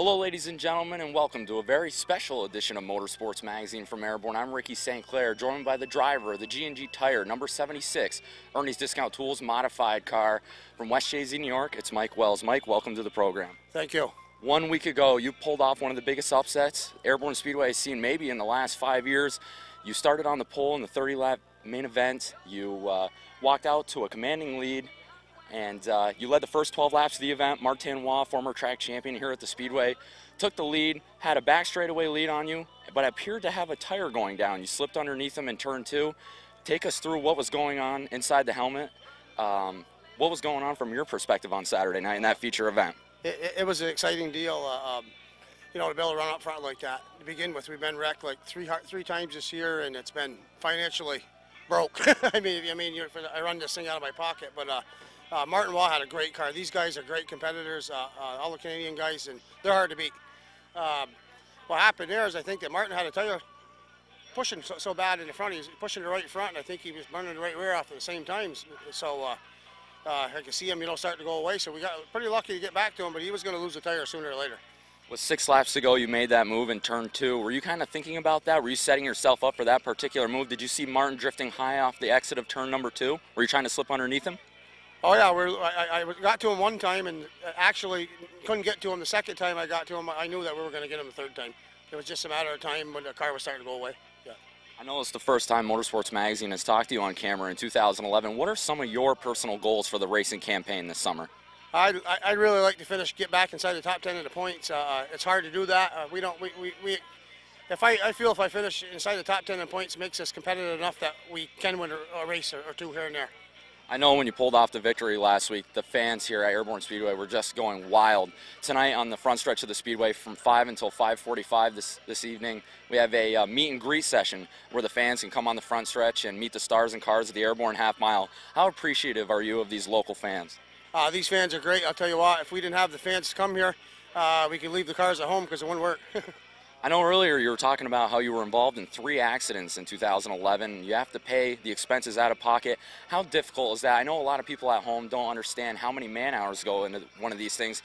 Hello ladies and gentlemen, and welcome to a very special edition of Motorsports Magazine from Airborne. I'm Ricky St. Clair, joined by the driver of the G&G Tire, number 76, Ernie's Discount Tools modified car from West Jersey, New York. It's Mike Wells. Mike, welcome to the program. Thank you. 1 week ago, you pulled off one of the biggest upsets Airborne Speedway has seen maybe in the last 5 years. You started on the pole in the 30-lap main event. You walked out to a commanding lead. And you led the first 12 laps of the event. Martin Waugh, former track champion here at the Speedway, took the lead, had a back straightaway lead on you, but appeared to have a tire going down. You slipped underneath him in turn 2. Take us through what was going on inside the helmet. What was going on from your perspective on Saturday night in that feature event? It was an exciting deal, you know, to be able to run up front like that. To begin with, we've been wrecked like three times this year, and it's been financially broke. I mean, I run this thing out of my pocket, but Martin Waugh had a great car. These guys are great competitors, all the Canadian guys, and they're hard to beat. What happened there is I think that Martin had a tire pushing so bad in the front. He was pushing the right front, and I think he was burning the right rear off at the same time. So I could see him, you know, starting to go away. So we got pretty lucky to get back to him, but he was going to lose the tire sooner or later. With 6 laps to go, you made that move in turn 2. Were you kind of thinking about that? Were you setting yourself up for that particular move? Did you see Martin drifting high off the exit of turn number 2? Were you trying to slip underneath him? Oh yeah, I got to him one time and actually couldn't get to him the second time I got to him. I knew that we were going to get him the third time. It was just a matter of time when the car was starting to go away. Yeah. I know it's the first time Motorsports Magazine has talked to you on camera in 2011. What are some of your personal goals for the racing campaign this summer? I'd really like to get back inside the top 10 of the points. It's hard to do that. I feel if I finish inside the top 10 in points, it makes us competitive enough that we can win a race or two here and there. I know when you pulled off the victory last week, the fans here at Airborne Speedway were just going wild. Tonight on the front stretch of the Speedway from 5 until 5:45 this evening, we have a meet and greet session where the fans can come on the front stretch and meet the stars and cars of the Airborne half mile. How appreciative are you of these local fans? These fans are great. I'll tell you what, if we didn't have the fans come here, we could leave the cars at home because it wouldn't work. I know earlier you were talking about how you were involved in 3 accidents in 2011. You have to pay the expenses out of pocket. How difficult is that? I know a lot of people at home don't understand how many man hours go into one of these things.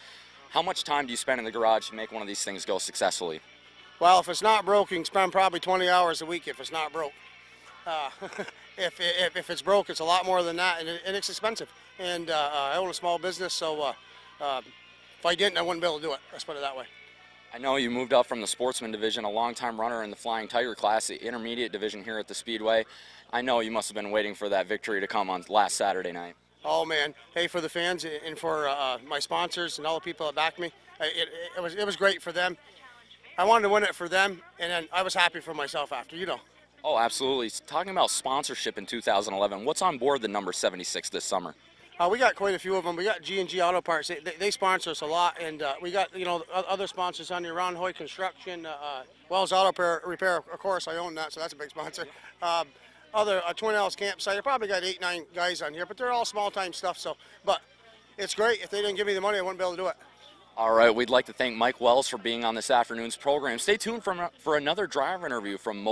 How much time do you spend in the garage to make one of these things go successfully? Well, if it's not broke, you can spend probably 20 hours a week if it's not broke. If it's broke, it's a lot more than that, and it's expensive. And I own a small business, so if I didn't, I wouldn't be able to do it. Let's put it that way. I know you moved up from the sportsman division, a longtime runner in the Flying Tiger class, the intermediate division here at the Speedway. I know you must have been waiting for that victory to come on last Saturday night. Oh man, hey, for the fans and for my sponsors and all the people that backed me, it was great for them. I wanted to win it for them, and then I was happy for myself after, you know. Oh, absolutely. Talking about sponsorship in 2011, what's on board the number 76 this summer? We got quite a few of them. We got G&G Auto Parts. They sponsor us a lot, and we got, you know, other sponsors on here. Ron Hoy Construction, Wells Auto Repair, of course, I own that, so that's a big sponsor. Other Twin Ellis Campsite. I probably got 8-9 guys on here, but they're all small-time stuff. So, but it's great. If they didn't give me the money, I wouldn't be able to do it. All right, we'd like to thank Mike Wells for being on this afternoon's program. Stay tuned for another driver interview from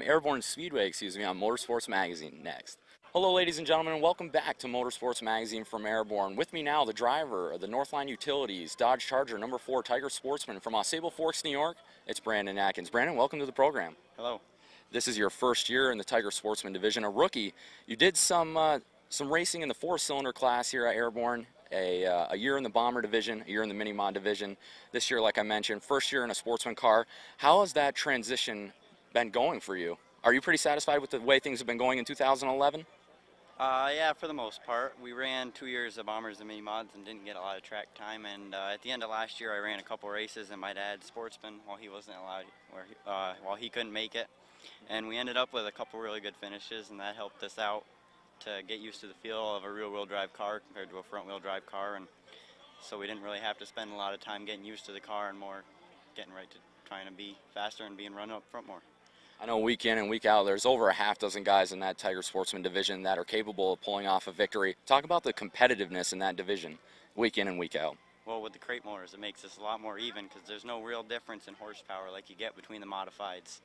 Airborne Speedway, on Motorsports Magazine next. Hello ladies and gentlemen, and welcome back to Motorsports Magazine from Airborne. With me now, the driver of the Northline Utilities Dodge Charger number 4 Tiger Sportsman from Sable Forks, New York. It's Brandon Atkins. Brandon, welcome to the program. Hello. This is your first year in the Tiger Sportsman division, a rookie. You did some racing in the 4-cylinder class here at Airborne, a year in the Bomber division, a year in the Mini Mod division. This year, like I mentioned, first year in a sportsman car. How has that transition been going for you? Are you pretty satisfied with the way things have been going in 2011? Yeah, for the most part. We ran 2 years of Bombers and Mini Mods and didn't get a lot of track time. And at the end of last year, I ran a couple races in my dad's Sportsman while he wasn't allowed, while he couldn't make it. And we ended up with a couple really good finishes, and that helped us out to get used to the feel of a rear-wheel drive car compared to a front-wheel drive car. And so we didn't really have to spend a lot of time getting used to the car and more getting right to trying to be faster and being run up front more. I know week in and week out, there's over a half dozen guys in that Tiger Sportsman division that are capable of pulling off a victory. Talk about the competitiveness in that division, week in and week out. Well, with the crate motors, it makes us a lot more even because there's no real difference in horsepower like you get between the modifieds.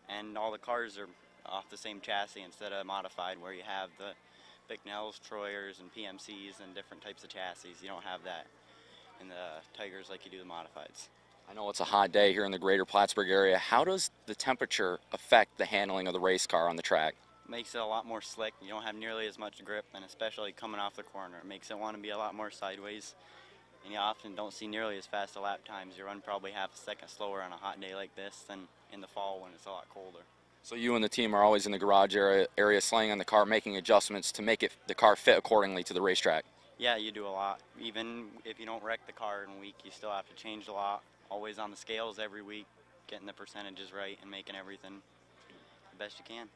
And all the cars are off the same chassis instead of modified, where you have the Bicknells, Troyers, and PMCs and different types of chassis. You don't have that. in the Tigers like you do the modifieds. I know it's a hot day here in the greater Plattsburgh area. How does the temperature affect the handling of the race car on the track? Makes it a lot more slick. You don't have nearly as much grip, and especially coming off the corner, it makes it want to be a lot more sideways. And you often don't see nearly as fast a lap times. You run probably half a second slower on a hot day like this than in the fall when it's a lot colder. So you and the team are always in the garage area slaying on the car, making adjustments to make the car fit accordingly to the racetrack. Yeah, you do a lot. Even if you don't wreck the car in a week, you still have to change a lot. Always on the scales every week, getting the percentages right and making everything the best you can.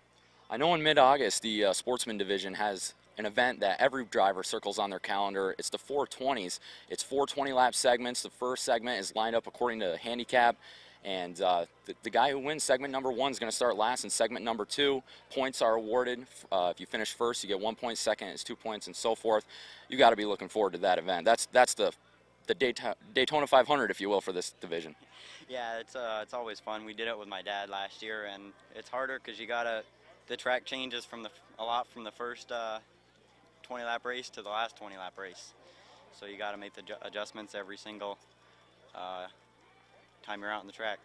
I know in mid-August the Sportsman Division has an event that every driver circles on their calendar. It's the 420s. It's 4 20-lap segments. The first segment is lined up according to handicap, and the guy who wins segment number 1 is going to start last in segment number 2. Points are awarded. If you finish first, you get 1 point. Second is 2 points, and so forth. You got to be looking forward to that event. That's the Daytona 500, if you will, for this division. Yeah, it's always fun. We did it with my dad last year, and it's harder because the track changes a lot from the first 20-lap race to the last 20-lap race. So you got to make the adjustments every single time you're out on the track.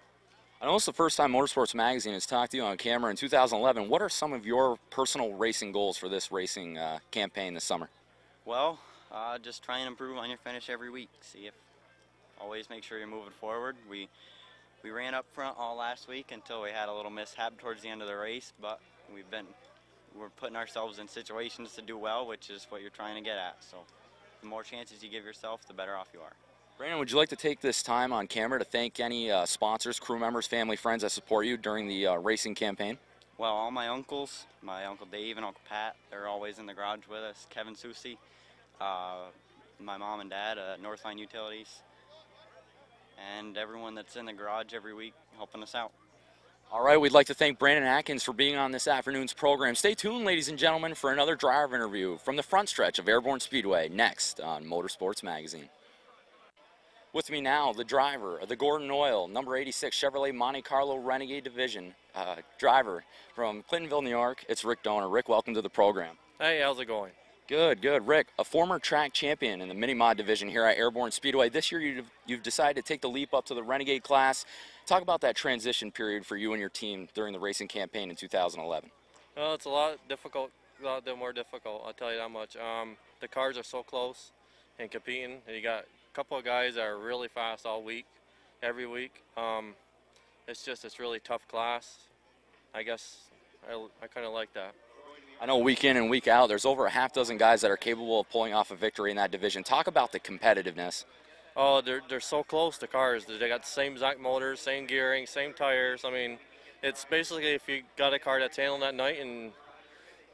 I know it's the first time Motorsports Magazine has talked to you on camera in 2011. What are some of your personal racing goals for this racing campaign this summer? Well, just try and improve on your finish every week. Always make sure you're moving forward. We ran up front all last week until we had a little mishap towards the end of the race, but we're putting ourselves in situations to do well, which is what you're trying to get at. So the more chances you give yourself, the better off you are. Brandon, would you like to take this time on camera to thank any sponsors, crew members, family, friends that support you during the racing campaign? Well, all my uncles, my Uncle Dave and Uncle Pat, they're always in the garage with us. Kevin Susi, my mom and dad at Northline Utilities, and everyone that's in the garage every week helping us out. All right, we'd like to thank Brandon Atkins for being on this afternoon's program. Stay tuned, ladies and gentlemen, for another driver interview from the front stretch of Airborne Speedway next on Motorsports Magazine. With me now, the driver of the Gordon Oil number 86 Chevrolet Monte Carlo Renegade Division, driver from Clintonville, New York. It's Rick Donor. Rick, welcome to the program. Hey, how's it going? Good, good. Rick, a former track champion in the mini-mod division here at Airborne Speedway. This year you've decided to take the leap up to the Renegade class. Talk about that transition period for you and your team during the racing campaign in 2011. Well, it's a lot more difficult, I'll tell you that much. The cars are so close and competing, and you got a couple of guys that are really fast all week, every week. It's really tough class. I guess I kind of like that. I know week in and week out, there's over a half dozen guys that are capable of pulling off a victory in that division. Talk about the competitiveness. Oh, they're so close, the cars. They got the same exact motors, same gearing, same tires. I mean, it's basically if you got a car that's handling that night and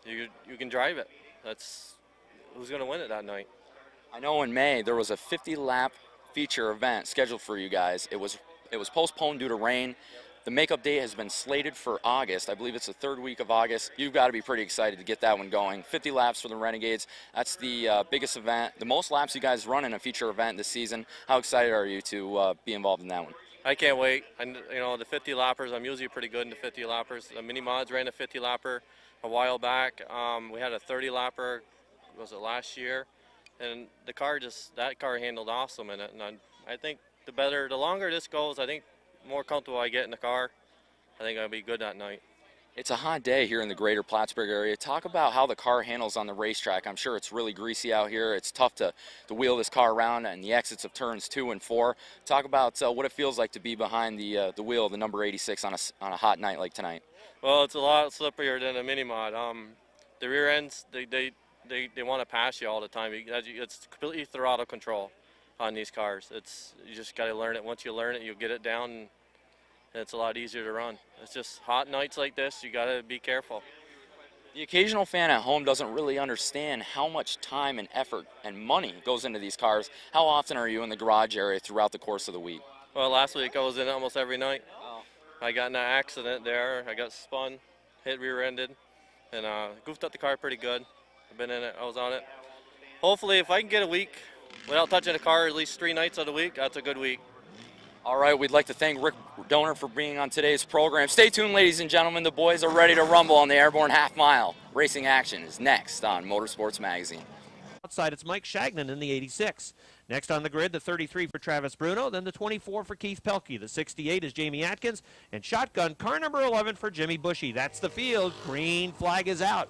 you can drive it, that's who's going to win it that night. I know in May there was a 50-lap feature event scheduled for you guys. It was postponed due to rain. The makeup date has been slated for August. I believe it's the 3rd week of August. You've got to be pretty excited to get that one going. 50 laps for the Renegades. That's the biggest event, the most laps you guys run in a feature event this season. How excited are you to be involved in that one? I can't wait. And you know, the 50 lappers, I'm usually pretty good in the 50 lappers. The mini mods ran a 50 lapper a while back. We had a 30 lapper, was it last year? And that car handled awesome in it. And I think the longer this goes, I think the more comfortable I get in the car, I think I'll be good that night. It's a hot day here in the greater Plattsburgh area. Talk about how the car handles on the racetrack. I'm sure it's really greasy out here. It's tough to wheel this car around and the exits of turns 2 and 4. Talk about what it feels like to be behind the wheel of the number 86 on a hot night like tonight. Well, it's a lot slipperier than a mini mod. The rear ends, they want to pass you all the time. It's completely throttle control on these cars. You just got to learn it. Once you learn it, you'll get it down, and it's a lot easier to run. It's just hot nights like this, you got to be careful. The occasional fan at home doesn't really understand how much time and effort and money goes into these cars. How often are you in the garage area throughout the course of the week? Well, last week I was in almost every night. Oh. I got in an accident there. I got spun, hit rear-ended, and goofed up the car pretty good. I've been in it. I was on it. Hopefully, if I can get a week without touching the car at least 3 nights of the week, that's a good week. All right, we'd like to thank Rick Donor for being on today's program. Stay tuned, ladies and gentlemen. The boys are ready to rumble on the Airborne Half Mile. Racing action is next on Motorsports Magazine. Outside, it's Mike Shagnon in the 86. Next on the grid, the 33 for Travis Bruno, then the 24 for Keith Pelkey. The 68 is Jamie Atkins, and shotgun car number 11 for Jimmy Bushy. That's the field. Green flag is out.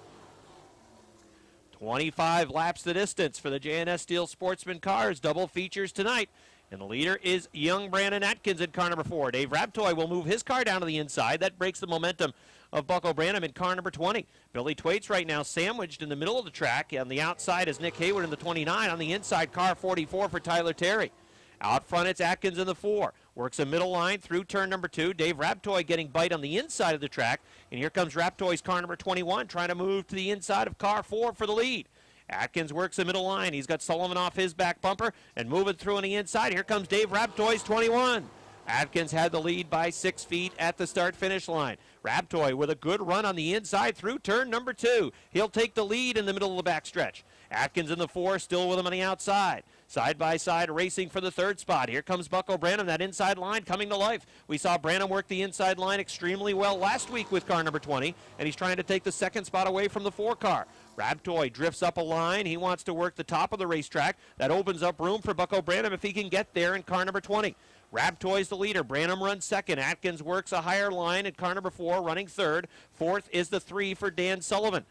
25 laps the distance for the J&S Steel Sportsman cars. Double features tonight. And the leader is young Brandon Atkins in car number 4. Dave Rabtoy will move his car down to the inside. That breaks the momentum of Bucko Branham in car number 20. Billy Twaits right now sandwiched in the middle of the track. On the outside is Nick Hayward in the 29. On the inside, car 44 for Tyler Terry. Out front, it's Atkins in the 4. Works a middle line through turn number 2. Dave Rabtoy getting bite on the inside of the track. And here comes Rabtoy's car number 21 trying to move to the inside of car 4 for the lead. Atkins works the middle line. He's got Sullivan off his back bumper and moving through on the inside. Here comes Dave Rabtoy's 21. Atkins had the lead by 6 feet at the start-finish line. Rabtoy with a good run on the inside through turn number 2. He'll take the lead in the middle of the backstretch. Atkins in the 4, still with him on the outside. Side-by-side racing for the 3rd spot. Here comes Bucko Branham, that inside line coming to life. We saw Branham work the inside line extremely well last week with car number 20, and he's trying to take the 2nd spot away from the 4 car. Rabtoy drifts up a line. He wants to work the top of the racetrack. That opens up room for Bucko Branham if he can get there in car number 20. Rabtoy's the leader. Branham runs 2nd. Atkins works a higher line in car number 4, running 3rd. 4th is the 3 for Dan Sullivan.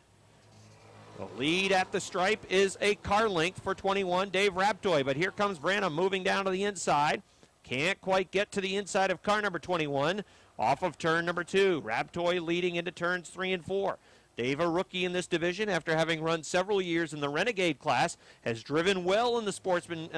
The lead at the stripe is a car length for 21, Dave Rabtoy. But here comes Branham moving down to the inside. Can't quite get to the inside of car number 21. Off of turn number 2. Rabtoy leading into turns 3 and 4. Dave, a rookie in this division after having run several years in the Renegade class, has driven well in the Sportsman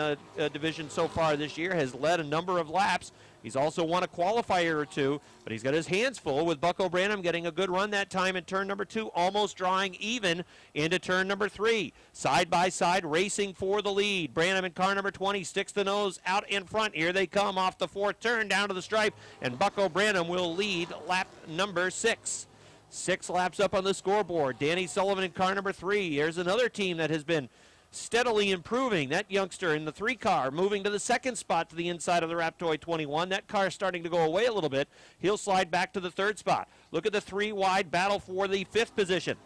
division so far this year, has led a number of laps. He's also won a qualifier or 2, but he's got his hands full with Bucko Branham getting a good run that time in turn number 2, almost drawing even into turn number 3. Side-by-side racing for the lead. Branham in car number 20 sticks the nose out in front. Here they come off the 4th turn down to the stripe, and Bucko Branham will lead lap number 6. 6 laps up on the scoreboard. Danny Sullivan in car number 3. Here's another team that has been steadily improving. That youngster in the 3 car moving to the 2nd spot to the inside of the Rabtoy 21. That car is starting to go away a little bit. He'll slide back to the 3rd spot. Look at the 3-wide battle for the 5th position.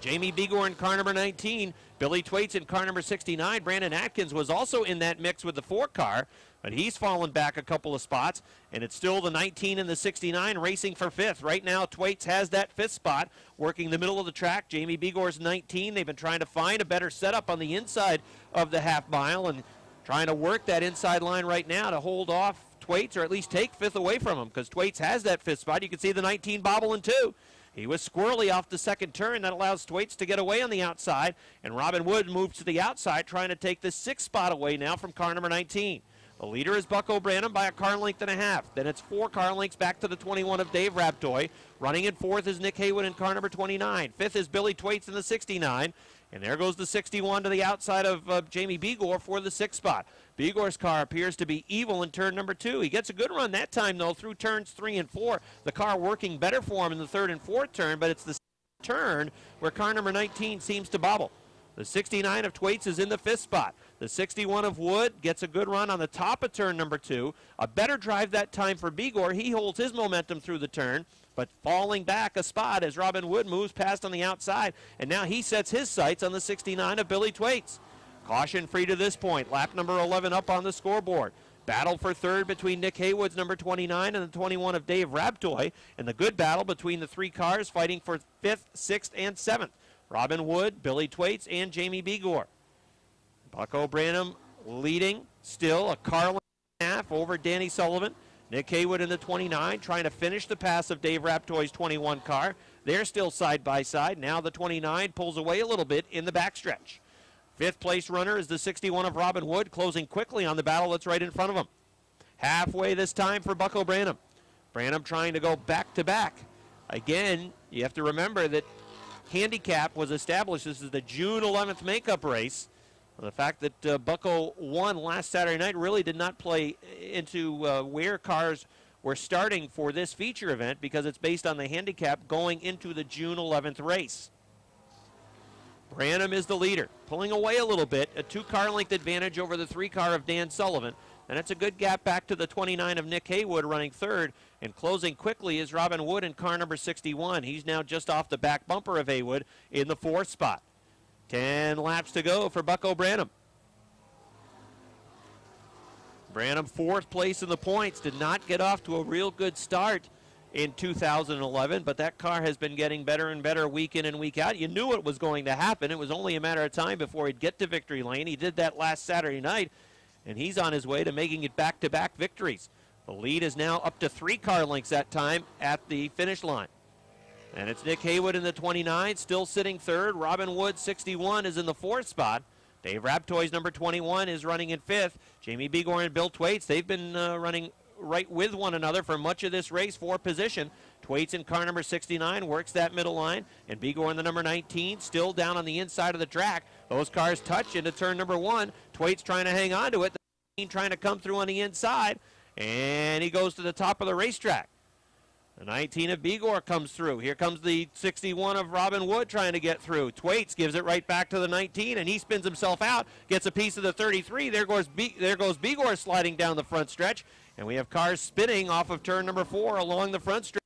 Jamie Begor in car number 19. Billy Twaits in car number 69. Brandon Atkins was also in that mix with the 4 car, but he's fallen back a couple of spots, and it's still the 19 and the 69 racing for 5th. Right now, Twaits has that 5th spot, working the middle of the track. Jamie Begor's 19. They've been trying to find a better setup on the inside of the half mile and trying to work that inside line right now to hold off Twaits, or at least take 5th away from him, because Twaits has that 5th spot. You can see the 19 bobbling too. He was squirrely off the 2nd turn. That allows Twaits to get away on the outside, and Robin Wood moves to the outside, trying to take the 6th spot away now from car number 19. The leader is Bucko Branham by a car length and a half. Then it's 4 car lengths back to the 21 of Dave Rabtoy. Running in 4th is Nick Haywood in car number 29. 5th is Billy Twaits in the 69. And there goes the 61 to the outside of Jamie Begor for the 6th spot. Begor's car appears to be evil in turn number 2. He gets a good run that time, though, through turns 3 and 4. The car working better for him in the 3rd and 4th turn, but it's the turn where car number 19 seems to bobble. The 69 of Twaits is in the 5th spot. The 61 of Wood gets a good run on the top of turn number 2. A better drive that time for Begor. He holds his momentum through the turn, but falling back a spot as Robin Wood moves past on the outside, and now he sets his sights on the 69 of Billy Twaits. Caution free to this point. Lap number 11 up on the scoreboard. Battle for 3rd between Nick Haywood's number 29 and the 21 of Dave Rabtoy, and the good battle between the 3 cars fighting for 5th, 6th, and 7th. Robin Wood, Billy Twaits, and Jamie Begor. Bucko Branham leading still a car length and a half over Danny Sullivan. Nick Haywood in the 29 trying to finish the pass of Dave Rabtoy's 21 car. They're still side by side. Now the 29 pulls away a little bit in the backstretch. 5th place runner is the 61 of Robin Wood, closing quickly on the battle that's right in front of him. Halfway this time for Bucko Branham. Branham trying to go back to back. Again, you have to remember that handicap was established. This is the June 11th makeup race. The fact that Bucko won last Saturday night really did not play into where cars were starting for this feature event, because it's based on the handicap going into the June 11th race. Branham is the leader, pulling away a little bit, a 2-car length advantage over the 3-car of Dan Sullivan. And it's a good gap back to the 29 of Nick Haywood running 3rd, and closing quickly is Robin Wood in car number 61. He's now just off the back bumper of Haywood in the 4th spot. 10 laps to go for Bucko Branham. Branham 4th place in the points. Did not get off to a real good start in 2011, but that car has been getting better and better week in and week out. You knew it was going to happen. It was only a matter of time before he'd get to victory lane. He did that last Saturday night, and he's on his way to making it back-to-back victories. The lead is now up to 3 car lengths that time at the finish line. And it's Nick Haywood in the 29, still sitting 3rd. Robin Wood, 61, is in the 4th spot. Dave Raptoy's number 21 is running in 5th. Jamie Begor and Bill Twaits, they've been running right with one another for much of this race for position. Twaits in car number 69 works that middle line, and Begor in the number 19 still down on the inside of the track. Those cars touch into turn number 1. Twaits trying to hang on to it. The 19 trying to come through on the inside, and he goes to the top of the racetrack. The 19 of Begor comes through. Here comes the 61 of Robin Wood trying to get through. Twaits gives it right back to the 19, and he spins himself out, gets a piece of the 33. There goes Begor sliding down the front stretch, and we have cars spinning off of turn number 4 along the front stretch.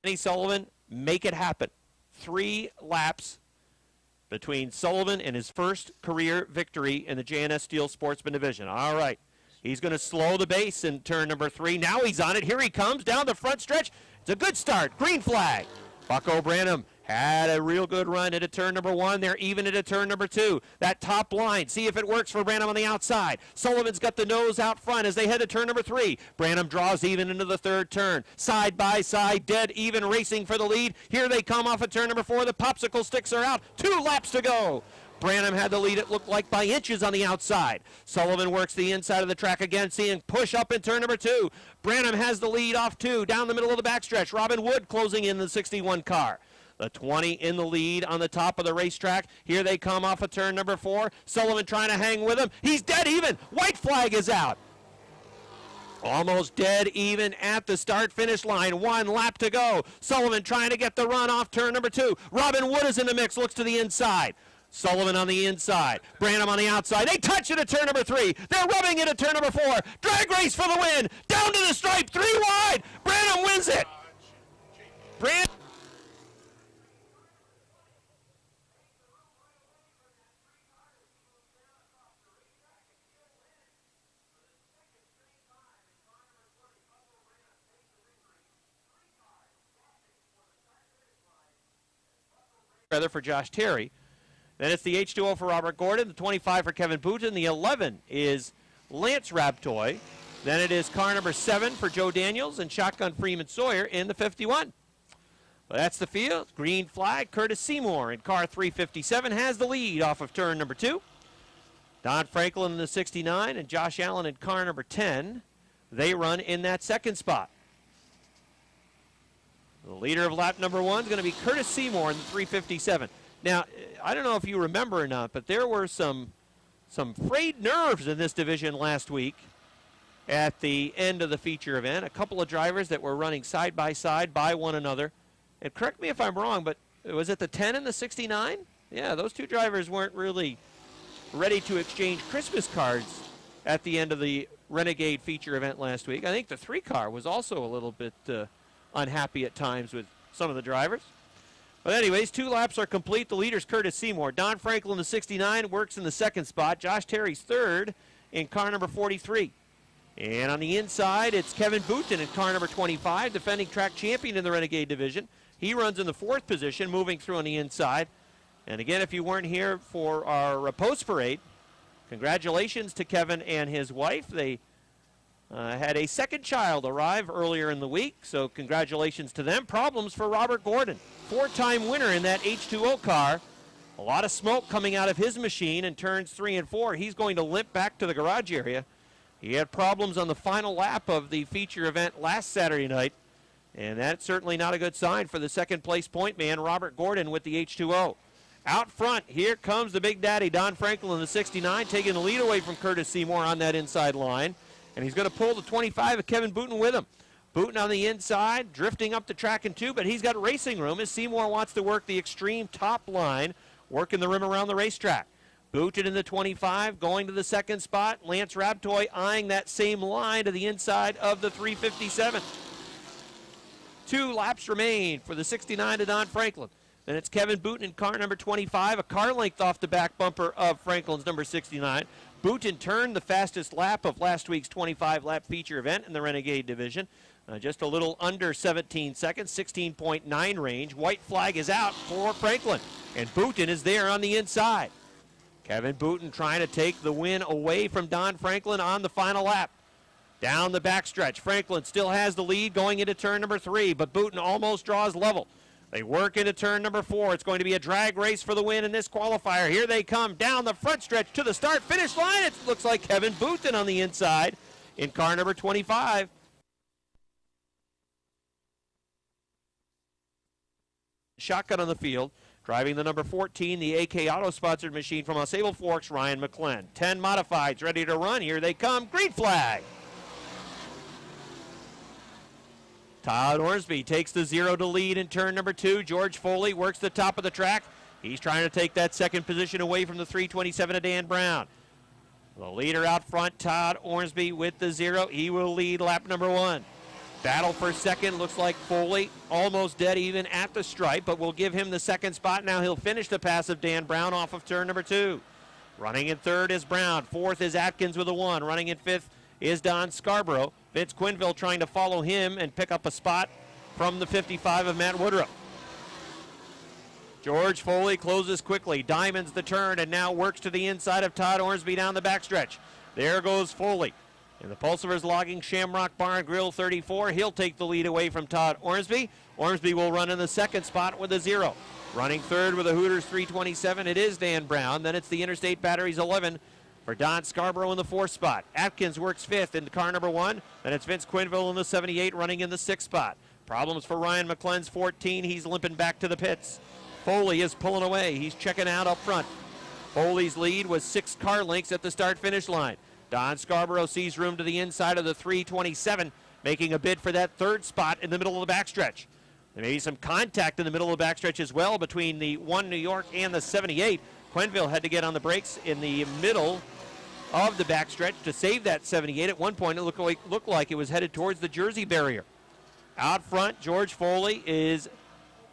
Kenny Sullivan, make it happen. 3 laps between Sullivan and his first career victory in the JNS Steel Sportsman Division. All right. He's going to slow the base in turn number 3. Now he's on it. Here he comes down the front stretch. It's a good start. Green flag. Bucko Branham had a real good run into turn number 1. They're even into turn number 2. That top line. See if it works for Branham on the outside. Sullivan's got the nose out front as they head to turn number 3. Branham draws even into the 3rd turn. Side by side, dead even racing for the lead. Here they come off of turn number 4. The popsicle sticks are out. 2 laps to go. Branham had the lead, it looked like, by inches on the outside. Sullivan works the inside of the track again, seeing push up in turn number 2. Branham has the lead off 2, down the middle of the backstretch. Robin Wood closing in the 61 car. The 20 in the lead on the top of the racetrack. Here they come off of turn number 4. Sullivan trying to hang with him. He's dead even. White flag is out. Almost dead even at the start-finish line. 1 lap to go. Sullivan trying to get the run off turn number 2. Robin Wood is in the mix, looks to the inside. Sullivan on the inside, Branham on the outside. They touch it at turn number 3. They're rubbing it at turn number 4. Drag race for the win. Down to the stripe, 3 wide. Branham wins it. Rather for Josh Terry. Then it's the H2O for Robert Gordon, the 25 for Kevin Boutin, the 11 is Lance Raptoy. Then it is car number 7 for Joe Daniels and Shotgun Freeman Sawyer in the 51. Well, that's the field. Green flag. Curtis Seymour in car 357 has the lead off of turn number 2. Don Franklin in the 69 and Josh Allen in car number 10. They run in that 2nd spot. The leader of lap number 1 is going to be Curtis Seymour in the 357. Now, I don't know if you remember or not, but there were some frayed nerves in this division last week at the end of the feature event. A couple of drivers that were running side by side by one another. And correct me if I'm wrong, but was it the 10 and the 69? Yeah, those 2 drivers weren't really ready to exchange Christmas cards at the end of the Renegade feature event last week. I think the 3 car was also a little bit unhappy at times with some of the drivers. But anyways, 2 laps are complete. The leader's Curtis Seymour. Don Franklin, the 69, works in the 2nd spot. Josh Terry's 3rd in car number 43. And on the inside, it's Kevin Boutin in car number 25, defending track champion in the Renegade division. He runs in the 4th position, moving through on the inside. And again, if you weren't here for our post parade, congratulations to Kevin and his wife. They had a 2nd child arrive earlier in the week, so congratulations to them. Problems for Robert Gordon, 4-time winner in that H2O car. A lot of smoke coming out of his machine in turns 3 and 4. He's going to limp back to the garage area. He had problems on the final lap of the feature event last Saturday night, and that's certainly not a good sign for the 2nd place point man, Robert Gordon, with the H2O. Out front, here comes the big daddy, Don Franklin in the 69, taking the lead away from Curtis Seymour on that inside line. And he's going to pull the 25 of Kevin Boutin with him. Boutin on the inside, drifting up the track in 2, but he's got racing room as Seymour wants to work the extreme top line, working the rim around the racetrack. Boutin in the 25, going to the 2nd spot. Lance Raptoy eyeing that same line to the inside of the 357. 2 laps remain for the 69 to Don Franklin. Then it's Kevin Booten in car number 25, a car length off the back bumper of Franklin's number 69. Booten turned the fastest lap of last week's 25-lap feature event in the Renegade division. Just a little under 17 seconds, 16.9 range. White flag is out for Franklin, and Booten is there on the inside. Kevin Booten trying to take the win away from Don Franklin on the final lap. Down the backstretch, Franklin still has the lead going into turn number 3, but Booten almost draws level. They work into turn number 4. It's going to be a drag race for the win in this qualifier. Here they come down the front stretch to the start-finish line. It looks like Kevin Booten on the inside in car number 25. Shotgun on the field, driving the number 14, the AK Auto-sponsored machine from Ausable Forks, Ryan McClenn. 10 modifieds ready to run. Here they come. Green flag. Todd Ormsby takes the 0 to lead in turn number 2. George Foley works the top of the track. He's trying to take that second position away from the 327 of Dan Brown. The leader out front, Todd Ormsby with the 0. He will lead lap number 1. Battle for second, looks like Foley almost dead even at the stripe, but we'll give him the second spot. Now he'll finish the pass of Dan Brown off of turn number 2. Running in third is Brown. Fourth is Atkins with a 1. Running in fifth is Don Scarborough. Vince Quinville trying to follow him and pick up a spot from the 55 of Matt Woodruff. George Foley closes quickly, diamonds the turn, and now works to the inside of Todd Ormsby down the backstretch. There goes Foley. And the Pulsar's logging Shamrock Bar and Grill 34. He'll take the lead away from Todd Ormsby. Ormsby will run in the second spot with a 0. Running third with a Hooters 327, it is Dan Brown. Then it's the Interstate Batteries 11 for Don Scarborough in the 4th spot. Atkins works 5th in car number 1. Then it's Vince Quinville in the 78 running in the 6th spot. Problems for Ryan McClenn's 14. He's limping back to the pits. Foley is pulling away. He's checking out up front. Foley's lead was 6 car lengths at the start-finish line. Don Scarborough sees room to the inside of the 327, making a bid for that 3rd spot in the middle of the backstretch. There may be some contact in the middle of the backstretch as well between the 1 New York and the 78. Quinville had to get on the brakes in the middle of the backstretch to save that 78. At one point, it looked like it was headed towards the Jersey barrier. Out front, George Foley is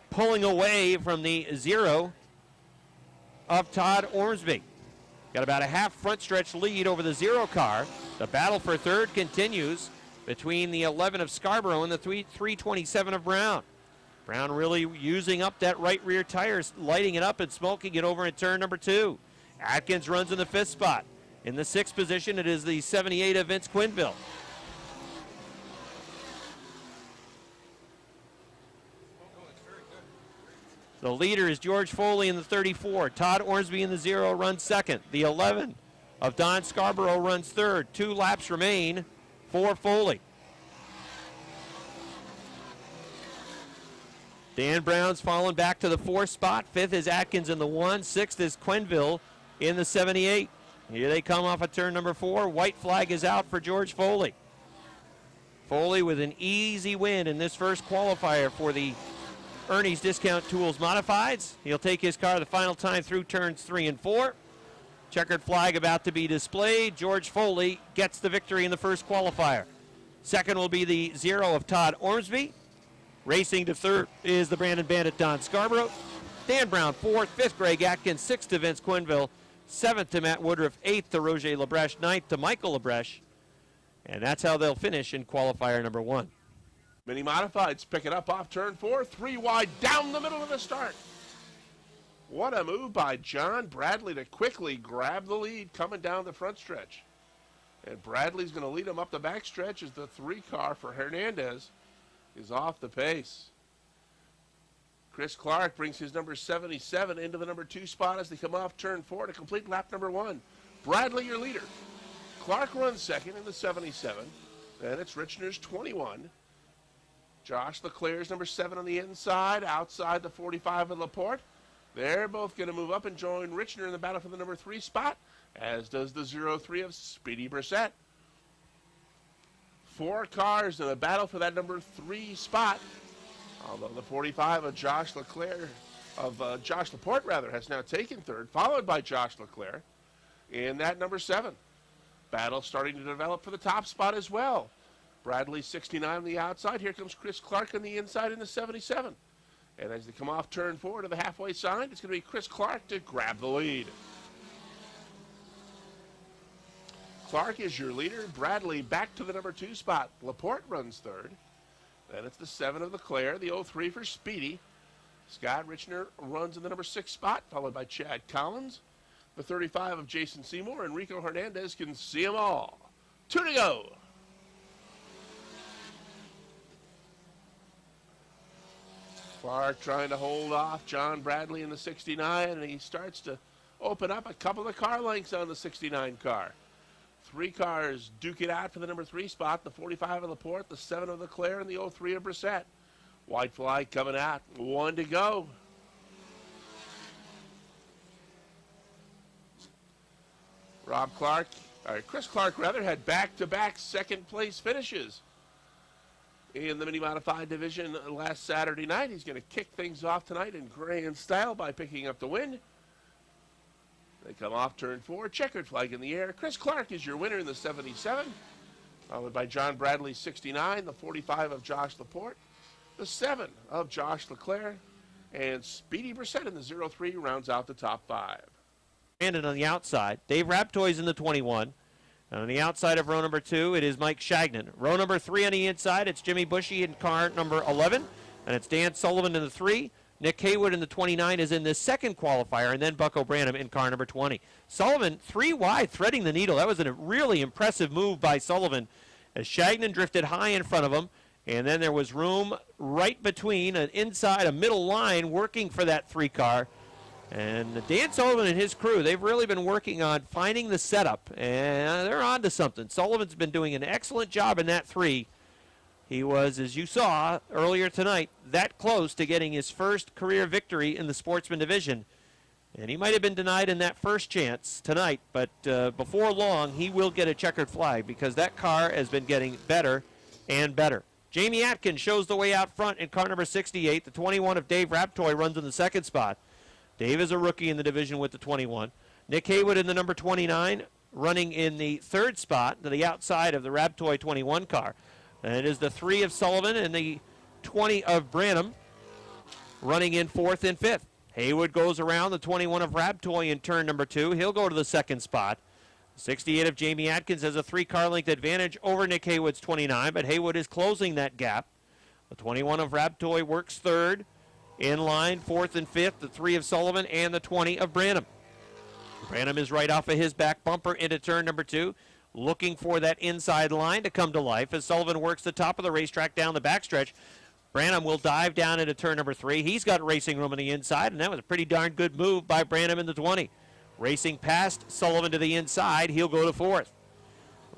pulling away from the 0 of Todd Ormsby. Got about a half front stretch lead over the 0 car. The battle for third continues between the 11 of Scarborough and the 327 of Brown. Brown really using up that right rear tire, lighting it up and smoking it over in turn number 2. Atkins runs in the 5th spot. In the 6th position, it is the 78 of Vince Quinville. The leader is George Foley in the 34. Todd Ormsby in the 0 runs 2nd. The 11 of Don Scarborough runs 3rd. 2 laps remain for Foley. Dan Brown's fallen back to the 4th spot. 5th is Atkins in the 1. 6th is Quinville in the 78. Here they come off of turn number 4. White flag is out for George Foley. Foley with an easy win in this first qualifier for the Ernie's Discount Tools Modifieds. He'll take his car the final time through turns 3 and 4. Checkered flag about to be displayed. George Foley gets the victory in the first qualifier. Second will be the 0 of Todd Ormsby. Racing to 3rd is the Brandon Bandit Don Scarborough. Dan Brown 4th, 5th Greg Atkins, 6th to Vince Quinville, 7th to Matt Woodruff, 8th to Roger Labreche, 9th to Michael Labreche. And that's how they'll finish in qualifier number 1. Mini Modifieds pick it up off turn 4, 3 wide down the middle of the start. What a move by John Bradley to quickly grab the lead coming down the front stretch. And Bradley's going to lead him up the back stretch as the 3 car for Hernandez is off the pace. Chris Clark brings his number 77 into the number 2 spot as they come off turn 4 to complete lap number 1. Bradley, your leader. Clark runs 2nd in the 77. Then it's Richner's 21. Josh Leclerc's number 7 on the inside, outside the 45 of Laporte. They're both going to move up and join Richner in the battle for the number 3 spot, as does the 03 of Speedy Brissett. 4 cars in a battle for that number 3 spot, although the 45 of Josh Laporte has now taken 3rd, followed by Josh Leclerc in that number 7. Battle starting to develop for the top spot as well. Bradley 69 on the outside. Here comes Chris Clark on the inside in the 77. And as they come off turn 4 to the halfway side, it's going to be Chris Clark to grab the lead. Clark is your leader. Bradley back to the number 2 spot. Laporte runs third. Then it's the 7 of Leclerc, the 03 for Speedy. Scott Richner runs in the number 6 spot, followed by Chad Collins. The 35 of Jason Seymour, and Rico Hernandez can see them all. 2 to go. Clark trying to hold off John Bradley in the 69, and he starts to open up a couple of car lengths on the 69 car. 3 cars duke it out for the number 3 spot, the 45 of Laporte, the 7 of Leclerc, and the 03 of Brissett. White flag coming out, 1 to go. Chris Clark had back-to-back second-place finishes in the mini-modified division last Saturday night. He's going to kick things off tonight in grand style by picking up the win. They come off turn 4, checkered flag in the air. Chris Clark is your winner in the 77, followed by John Bradley, 69, the 45 of Josh Laporte, the 7 of Josh Leclerc, and Speedy Brissett in the 03 rounds out the top 5. Brandon on the outside. Dave Raptoy's in the 21. And on the outside of row number 2, it is Mike Shagnon. Row number 3 on the inside, it's Jimmy Bushy in car number 11. And it's Dan Sullivan in the 3. Nick Haywood in the 29 is in the second qualifier, and then Bucko Branham in car number 20. Sullivan 3 wide, threading the needle. That was a really impressive move by Sullivan as Shagnon drifted high in front of him. And then there was room right between an inside, a middle line working for that 3 car. And Dan Sullivan and his crew, they've really been working on finding the setup, and they're on to something. Sullivan's been doing an excellent job in that 3. He was, as you saw earlier tonight, that close to getting his first career victory in the Sportsman division. And he might have been denied in that first chance tonight, but before long, he will get a checkered flag because that car has been getting better and better. Jamie Atkins shows the way out front in car number 68. The 21 of Dave Raptoy runs in the second spot. Dave is a rookie in the division with the 21. Nick Haywood in the number 29, running in the third spot to the outside of the Raptoy 21 car. And it is the 3 of Sullivan and the 20 of Branham running in 4th and 5th. Haywood goes around the 21 of Raptoy in turn number 2. He'll go to the second spot. 68 of Jamie Atkins has a 3-car length advantage over Nick Haywood's 29, but Haywood is closing that gap. The 21 of Raptoy works third. In line, 4th and 5th, the 3 of Sullivan and the 20 of Branham. Branham is right off of his back bumper into turn number 2, looking for that inside line to come to life as Sullivan works the top of the racetrack down the backstretch. Branham will dive down into turn number 3. He's got racing room on the inside, and that was a pretty darn good move by Branham in the 20. Racing past Sullivan to the inside, he'll go to 4th.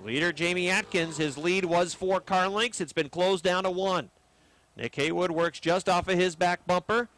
Leader Jamie Atkins, his lead was 4 car lengths. It's been closed down to 1. Nick Haywood works just off of his back bumper.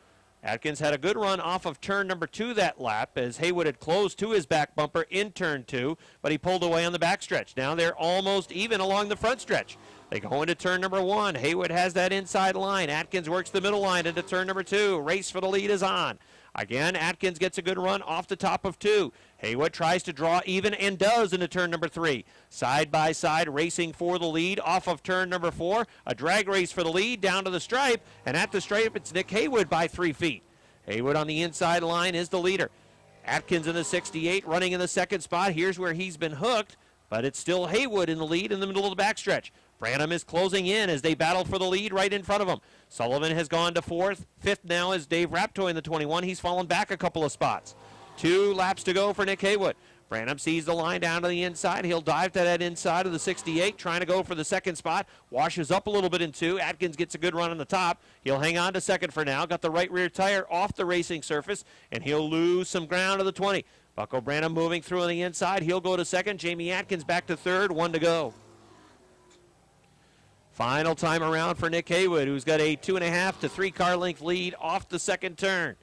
Atkins had a good run off of turn number 2 that lap as Haywood had closed to his back bumper in turn 2, but he pulled away on the backstretch. Now they're almost even along the front stretch. They go into turn number 1. Haywood has that inside line. Atkins works the middle line into turn number 2. Race for the lead is on. Again, Atkins gets a good run off the top of 2. Haywood tries to draw even and does into turn number 3. Side by side racing for the lead off of turn number 4. A drag race for the lead down to the stripe, and at the stripe it's Nick Haywood by 3 feet. Haywood on the inside line is the leader. Atkins in the 68 running in the second spot. Here's where he's been hooked, but it's still Haywood in the lead in the middle of the backstretch. Branham is closing in as they battle for the lead right in front of him. Sullivan has gone to 4th. 5th now is Dave Raptoy in the 21. He's fallen back a couple of spots. 2 laps to go for Nick Haywood. Branham sees the line down to the inside. He'll dive to that inside of the 68, trying to go for the second spot. Washes up a little bit in 2. Atkins gets a good run on the top. He'll hang on to second for now. Got the right rear tire off the racing surface, and he'll lose some ground to the 20. Bucko Branham moving through on the inside. He'll go to second. Jamie Atkins back to third. 1 to go. Final time around for Nick Haywood, who's got a 2.5 to 3 car length lead off the second turn.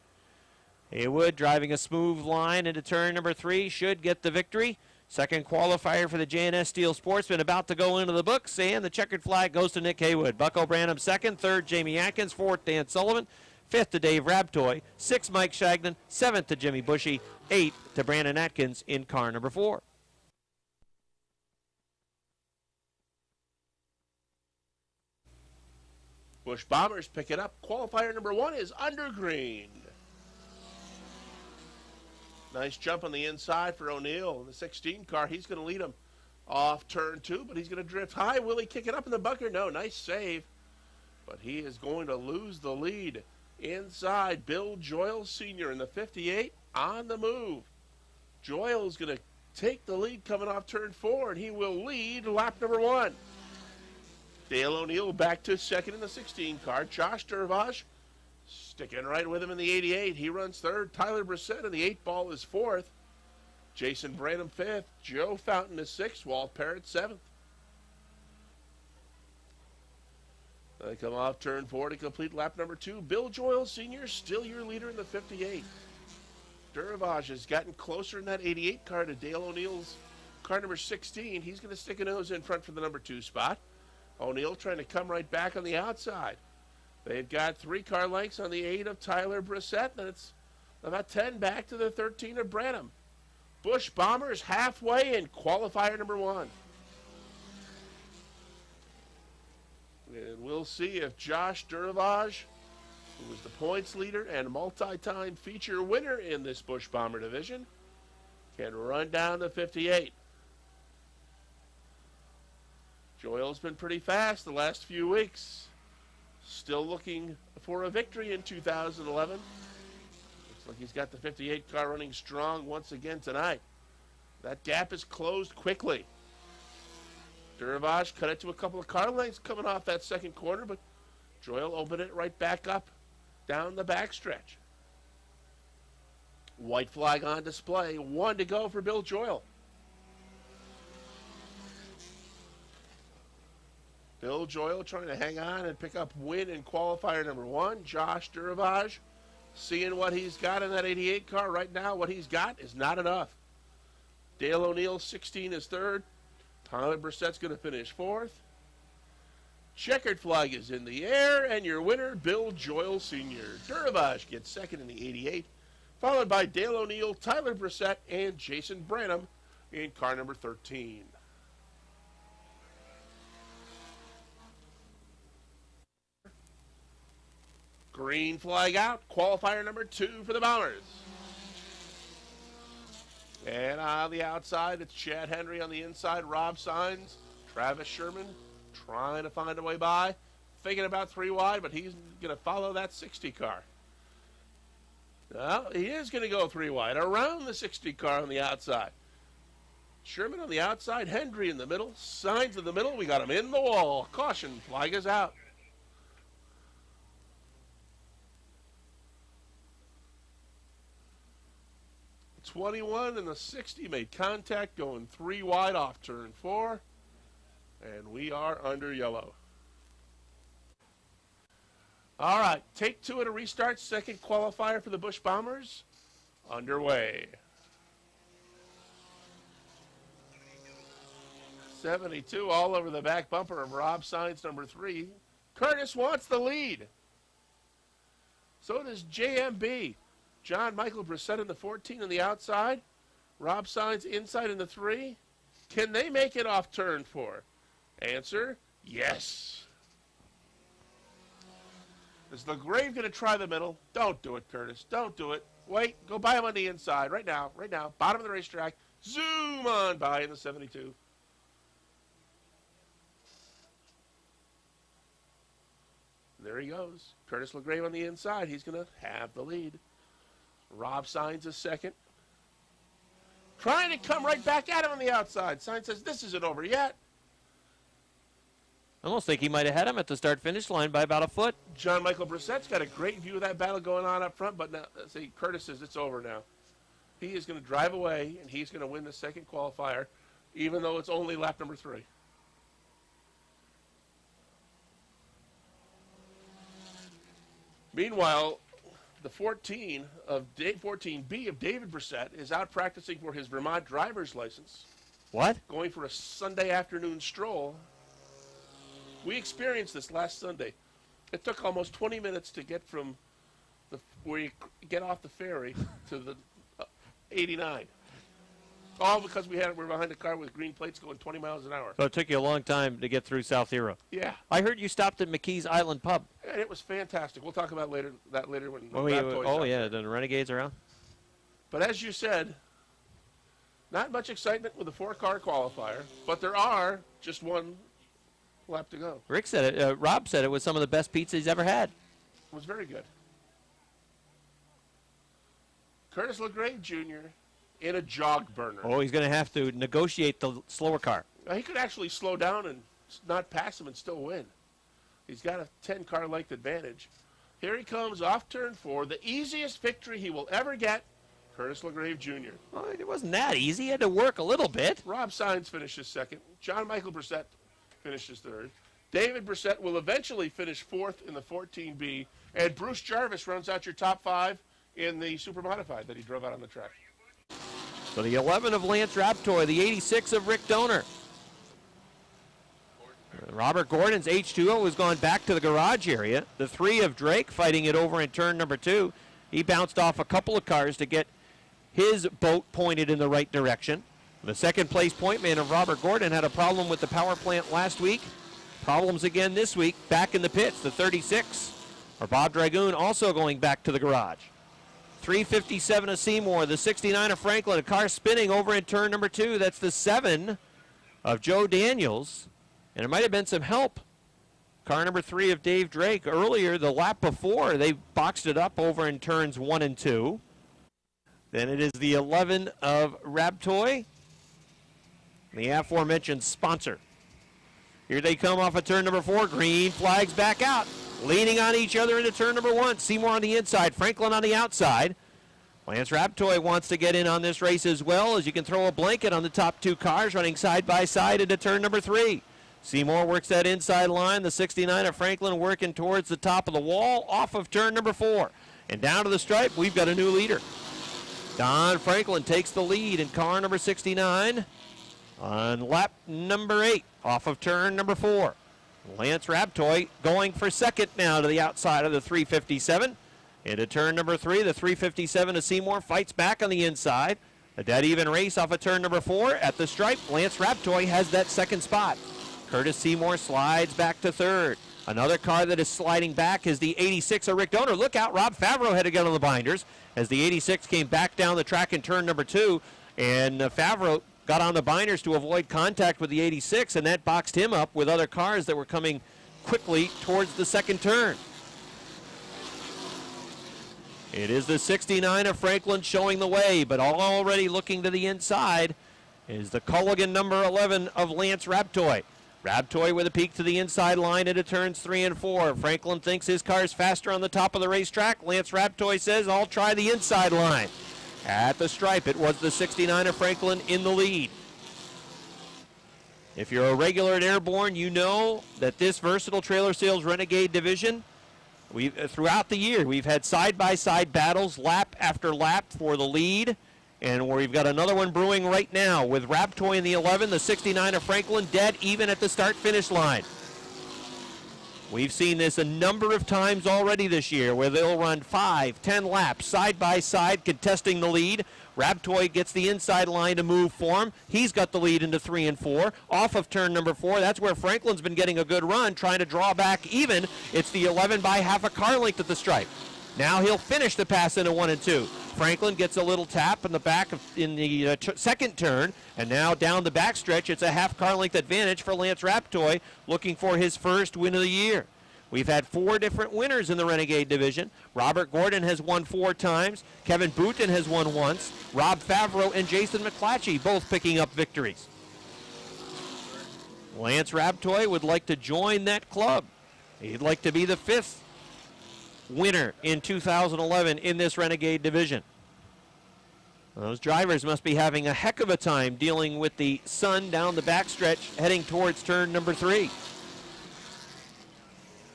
Haywood driving a smooth line into turn number 3, should get the victory. Second qualifier for the JNS Steel Sportsman about to go into the books, and the checkered flag goes to Nick Haywood. Bucko Branham second, third Jamie Atkins, 4th Dan Sullivan, 5th to Dave Raptoy, 6th Mike Shagnon, 7th to Jimmy Bushy, 8th to Brandon Atkins in car number 4. Bush Bombers pick it up. Qualifier number 1 is under green. Nice jump on the inside for O'Neill in the 16 car. He's going to lead him off turn 2, but he's going to drift high. Will he kick it up in the bunker? No, nice save. But he is going to lose the lead. Inside, Bill Joyles Sr. in the 58 on the move. Joyles going to take the lead coming off turn 4, and he will lead lap number 1. Dale O'Neill back to second in the 16 car. Josh Dervage sticking right with him in the 88. He runs third. Tyler Brissett in the 8 ball is fourth. Jason Branham fifth. Joe Fountain is sixth. Walt Parrott seventh. They come off turn 4 to complete lap number 2. Bill Joyles Sr. still your leader in the 58. Dervage has gotten closer in that 88 car to Dale O'Neill's car number 16. He's going to stick a nose in front for the number 2 spot. O'Neill trying to come right back on the outside. They've got 3 car lengths on the 8 of Tyler Brissett, and it's about 10 back to the 13 of Branham. Bush Bombers halfway in qualifier number 1. And we'll see if Josh Dervage, who was the points leader and multi-time feature winner in this Bush Bomber division, can run down the 58. Joyle's been pretty fast the last few weeks. Still looking for a victory in 2011. Looks like he's got the 58 car running strong once again tonight. That gap is closed quickly. Dervage cut it to a couple of car lengths coming off that second corner, but Joyle opened it right back up down the backstretch. White flag on display. 1 to go for Bill Joyle. Bill Joyle trying to hang on and pick up win in qualifier number 1. Josh Dervage seeing what he's got in that 88 car. Right now, what he's got is not enough. Dale O'Neill, 16, is third. Tyler Brissett's going to finish fourth. Checkered flag is in the air, and your winner, Bill Joyles Sr. Dervage gets second in the 88, followed by Dale O'Neill, Tyler Brissett, and Jason Branham in car number 13. Green flag out. Qualifier number 2 for the Bombers. And on the outside, it's Chad Henry. On the inside, Rob Sines. Travis Sherman trying to find a way by. Thinking about 3 wide, but he's going to follow that 60 car. Well, he is going to go 3 wide. Around the 60 car on the outside. Sherman on the outside. Henry in the middle. Sines in the middle. We got him in the wall. Caution. Flag is out. 21 and the 60 made contact going 3 wide off turn 4, and we are under yellow. All right, take 2 at a restart. Second qualifier for the Bush Bombers underway. 72 all over the back bumper of Rob Sines, number 3. Curtis wants the lead. So does JMB. John Michael Brissett in the 14 on the outside. Rob Sines inside in the 3. Can they make it off turn 4? Answer, yes. Is LaGrave going to try the middle? Don't do it, Curtis. Don't do it. Wait, go by him on the inside. Right now. Bottom of the racetrack. Zoom on by in the 72. There he goes. Curtis LaGrave on the inside. He's going to have the lead. Rob Sines is second. Trying to come right back at him on the outside. Sines says, this isn't over yet. I almost think he might have had him at the start-finish line by about a foot. John Michael Brissett's got a great view of that battle going on up front, but now, see, Curtis says it's over now. He is going to drive away, and he's going to win the second qualifier, even though it's only lap number 3. Meanwhile, the 14B of David Brissett is out practicing for his Vermont driver's license. What? Going for a Sunday afternoon stroll. We experienced this last Sunday. It took almost 20 minutes to get from where you get off the ferry to the 89. All because we're behind a car with green plates going 20 miles an hour. So it took you a long time to get through South Hero. Yeah. I heard you stopped at McKee's Island Pub. And it was fantastic. We'll talk about that later when the Renegades are out. But as you said, not much excitement with the 4-car qualifier, but there are just one lap to go. Rick said it. Rob said it was some of the best pizza he's ever had. It was very good. Curtis LeGrave Jr. in a jog burner. Oh, he's going to have to negotiate the slower car. He could actually slow down and not pass him and still win. He's got a 10-car length advantage. Here he comes off turn 4, the easiest victory he will ever get. Curtis LeGrave Jr. Well, it wasn't that easy. He had to work a little bit. Rob Sainz finishes second. John Michael Brissett finishes third. David Brissett will eventually finish 4th in the 14B. And Bruce Jarvis runs out your top 5 in the Super Modified that he drove out on the track. So the 11 of Lance Raptoy, the 86 of Rick Donor. Robert Gordon's H2O has gone back to the garage area. The 3 of Drake fighting it over in turn number 2. He bounced off a couple of cars to get his boat pointed in the right direction. The second place point man of Robert Gordon had a problem with the power plant last week. Problems again this week, back in the pits. The 36 or Bob Dragoon also going back to the garage. 357 of Seymour, the 69 of Franklin, a car spinning over in turn number 2. That's the 7 of Joe Daniels. And there might have been some help. Car number 3 of Dave Drake. Earlier, the lap before, they boxed it up over in turns 1 and 2. Then it is the 11 of Raptoy, the aforementioned sponsor. Here they come off of turn number 4. Green flags back out. Leaning on each other into turn number 1. Seymour on the inside, Franklin on the outside. Lance Raptoy wants to get in on this race as well, as you can throw a blanket on the top 2 cars running side by side into turn number 3. Seymour works that inside line. The 69 of Franklin working towards the top of the wall off of turn number 4. And down to the stripe, we've got a new leader. Don Franklin takes the lead in car number 69 on lap number 8 off of turn number 4. Lance Raptoy going for second now to the outside of the 357. Into turn number 3, the 357 of Seymour fights back on the inside. A dead even race off of turn number 4. At the stripe, Lance Raptoy has that second spot. Curtis Seymour slides back to third. Another car that is sliding back is the 86 of Rick Donor. Look out, Rob Favreau had to get on the binders as the 86 came back down the track in turn number 2. And Favreau got on the binders to avoid contact with the 86, and that boxed him up with other cars that were coming quickly towards the second turn. It is the 69 of Franklin showing the way, but already looking to the inside is the Culligan number 11 of Lance Raptoy. Raptoy with a peek to the inside line into turns 3 and 4. Franklin thinks his car is faster on the top of the racetrack. Lance Raptoy says, I'll try the inside line. At the stripe, it was the 69 of Franklin in the lead. If you're a regular at Airborne, you know that this versatile trailer sales Renegade division, throughout the year, we've had side-by-side battles, lap after lap for the lead. And we've got another one brewing right now with Raptoy in the 11, the 69 of Franklin, dead even at the start-finish line. We've seen this a number of times already this year where they'll run 5, 10 laps side by side contesting the lead. Raptoy gets the inside line to move for him. He's got the lead into 3 and 4. Off of turn number 4, that's where Franklin's been getting a good run, trying to draw back even. It's the 11 by half a car length at the stripe. Now he'll finish the pass into 1 and 2. Franklin gets a little tap in the back in the second turn, and now down the backstretch, it's a half car length advantage for Lance Raptoy, looking for his first win of the year. We've had 4 different winners in the Renegade division. Robert Gordon has won 4 times. Kevin Boutin has won once. Rob Favreau and Jason McClatchy both picking up victories. Lance Raptoy would like to join that club. He'd like to be the 5th winner in 2011 in this Renegade division. Those drivers must be having a heck of a time dealing with the sun down the backstretch heading towards turn number 3.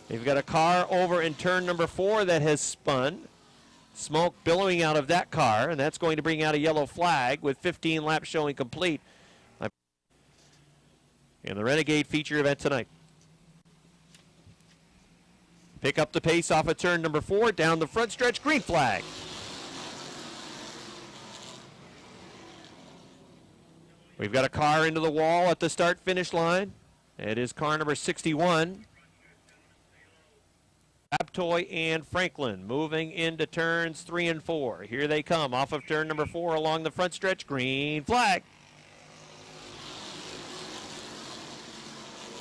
They've got a car over in turn number 4 that has spun. Smoke billowing out of that car, and that's going to bring out a yellow flag with 15 laps showing complete in the Renegade feature event tonight. Pick up the pace off of turn number 4, down the front stretch, green flag. We've got a car into the wall at the start-finish line. It is car number 61. Raptoy and Franklin moving into turns 3 and 4. Here they come off of turn number 4 along the front stretch. Green flag.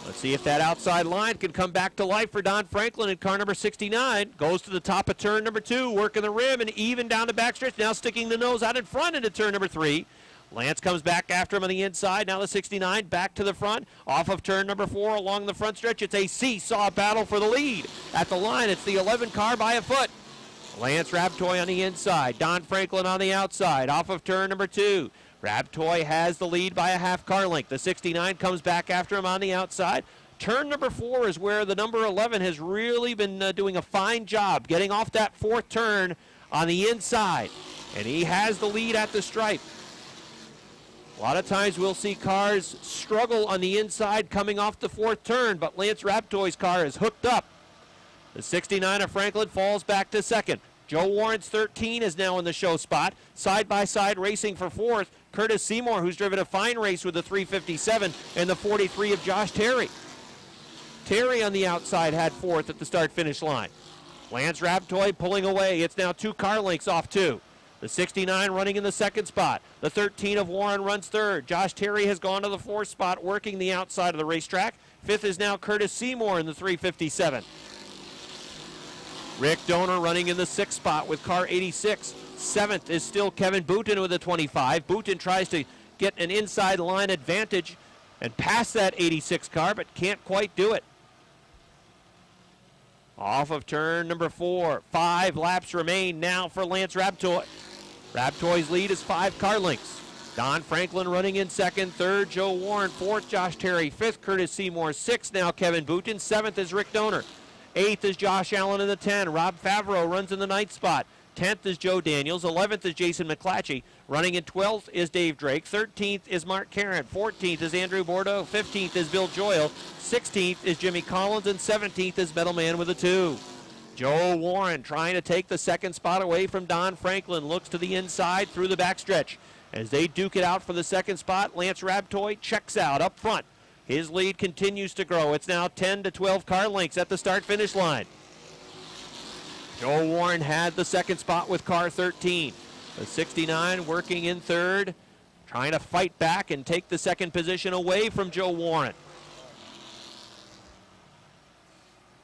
Let's see if that outside line can come back to life for Don Franklin in car number 69. Goes to the top of turn number 2, working the rim and even down the backstretch. Now sticking the nose out in front into turn number 3. Lance comes back after him on the inside. Now the 69 back to the front. Off of turn number 4 along the front stretch. It's a seesaw battle for the lead. At the line, it's the 11 car by a foot. Lance Raptoy on the inside. Don Franklin on the outside. Off of turn number 2. Raptoy has the lead by a half car length. The 69 comes back after him on the outside. Turn number 4 is where the number 11 has really been doing a fine job getting off that 4th turn on the inside. And he has the lead at the stripe. A lot of times we'll see cars struggle on the inside coming off the 4th turn, but Lance Raptoy's car is hooked up. The 69 of Franklin falls back to 2nd. Joe Warren's 13 is now in the show spot. Side-by-side racing for 4th. Curtis Seymour, who's driven a fine race with the 357, and the 43 of Josh Terry. Terry on the outside had 4th at the start-finish line. Lance Raptoy pulling away. It's now 2 car lengths off 2. The 69 running in the 2nd spot. The 13 of Warren runs 3rd. Josh Terry has gone to the 4th spot, working the outside of the racetrack. 5th is now Curtis Seymour in the 357. Rick Donor running in the 6th spot with car 86. 7th is still Kevin Booten with a 25. Booten tries to get an inside line advantage and pass that 86 car, but can't quite do it. Off of turn number 4. 5 laps remain now for Lance Raptoy. Raptoy's lead is 5 car lengths. Don Franklin running in 2nd. 3rd, Joe Warren. 4th, Josh Terry. 5th, Curtis Seymour. 6th, now Kevin Booten. 7th is Rick Donor. 8th is Josh Allen in the 10. Rob Favreau runs in the 9th spot. 10th is Joe Daniels. 11th is Jason McClatchy. Running in 12th is Dave Drake. 13th is Mark Caron. 14th is Andrew Bordeaux. 15th is Bill Joyle. 16th is Jimmy Collins. And 17th is Metal Man with a 2. Joe Warren trying to take the 2nd spot away from Don Franklin. Looks to the inside through the backstretch. As they duke it out for the 2nd spot, Lance Raptoy checks out up front. His lead continues to grow. It's now 10 to 12 car lengths at the start-finish line. Joe Warren had the 2nd spot with car 13. The 69 working in 3rd, trying to fight back and take the 2nd position away from Joe Warren.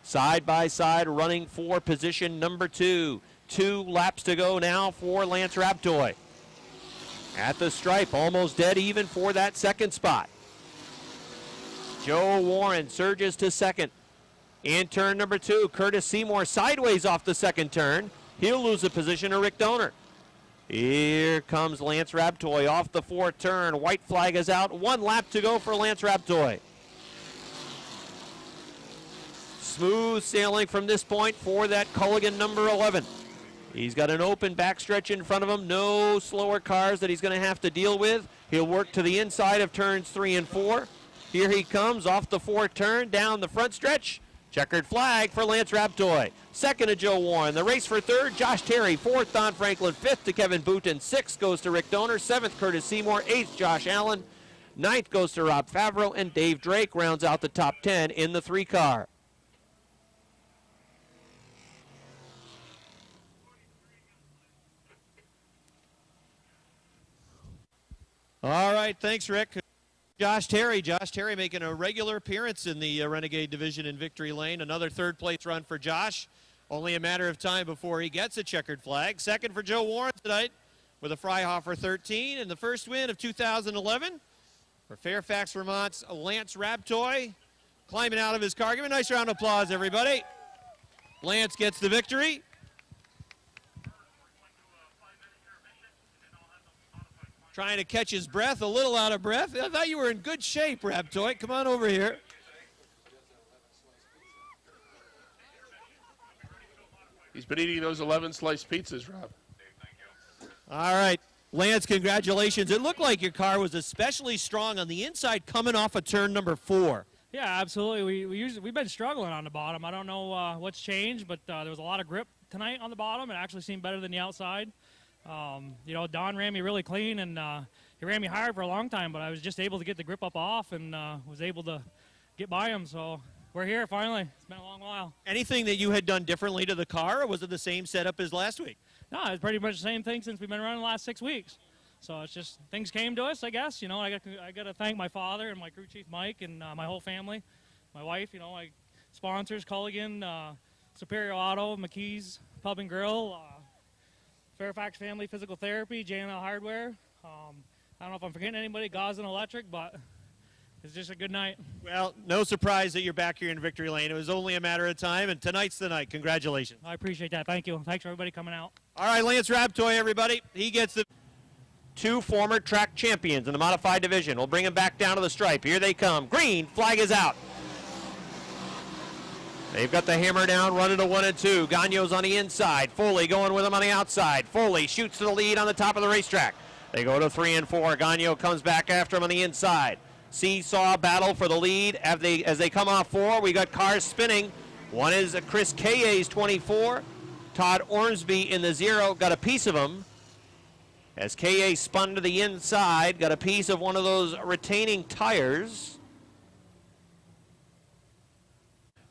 Side by side running for position number 2. 2 laps to go now for Lance Raptoy. At the stripe, almost dead even for that 2nd spot. Joe Warren surges to 2nd. In turn number 2, Curtis Seymour sideways off the 2nd turn. He'll lose a position to Rick Donor. Here comes Lance Raptoy off the 4th turn. White flag is out. 1 lap to go for Lance Raptoy. Smooth sailing from this point for that Culligan number 11. He's got an open backstretch in front of him. No slower cars that he's going to have to deal with. He'll work to the inside of turns 3 and 4. Here he comes off the 4th turn, down the front stretch. Checkered flag for Lance Raptoy. 2nd to Joe Warren. The race for 3rd, Josh Terry. 4th, Don Franklin. 5th to Kevin Booten. 6th goes to Rick Donor. 7th, Curtis Seymour. 8th, Josh Allen. 9th goes to Rob Favreau. And Dave Drake rounds out the top 10 in the 3 car. All right, thanks, Rick. Josh Terry making a regular appearance in the Renegade Division in Victory Lane. Another 3rd place run for Josh. Only a matter of time before he gets a checkered flag. 2nd for Joe Warren tonight with a Freihofer 13. And the first win of 2011 for Fairfax, Vermont's Lance Raptoy. Climbing out of his car. Give him a nice round of applause, everybody. Lance gets the victory. Trying to catch his breath, a little out of breath. I thought you were in good shape, Raptoy. Come on over here. He's been eating those 11 sliced pizzas, Rob. All right, Lance, congratulations. It looked like your car was especially strong on the inside coming off of turn number 4. Yeah, absolutely. We've been struggling on the bottom. I don't know what's changed, but there was a lot of grip tonight on the bottom. It actually seemed better than the outside. You know, Don ran me really clean, and he ran me hard for a long time, but I was just able to get the grip up off and was able to get by him. So we're here finally. It's been a long while. Anything that you had done differently to the car, or was it the same setup as last week? No, it's pretty much the same thing since we've been running the last 6 weeks. So it's just things came to us, I guess. You know, I got to thank my father and my crew chief Mike and my whole family, my wife. You know, my sponsors, Culligan, Superior Auto, McKee's Pub and Grill, Fairfax Family Physical Therapy, J&L Hardware. I don't know if I'm forgetting anybody, Gauzen Electric, but it's just a good night. Well, no surprise that you're back here in Victory Lane. It was only a matter of time, and tonight's the night. Congratulations. I appreciate that. Thank you. Thanks for everybody coming out. All right, Lance Rabtoy, everybody. He gets the 2 former track champions in the modified division. We'll bring them back down to the stripe. Here they come. Green flag is out. They've got the hammer down, running to 1 and 2. Gagno's on the inside. Foley going with him on the outside. Foley shoots to the lead on the top of the racetrack. They go to 3 and 4. Gagno comes back after him on the inside. Seesaw battle for the lead as they come off 4. We got cars spinning. One is Chris Kaye's 24. Todd Ormsby in the 0 got a piece of him. As Kaye spun to the inside, got a piece of one of those retaining tires.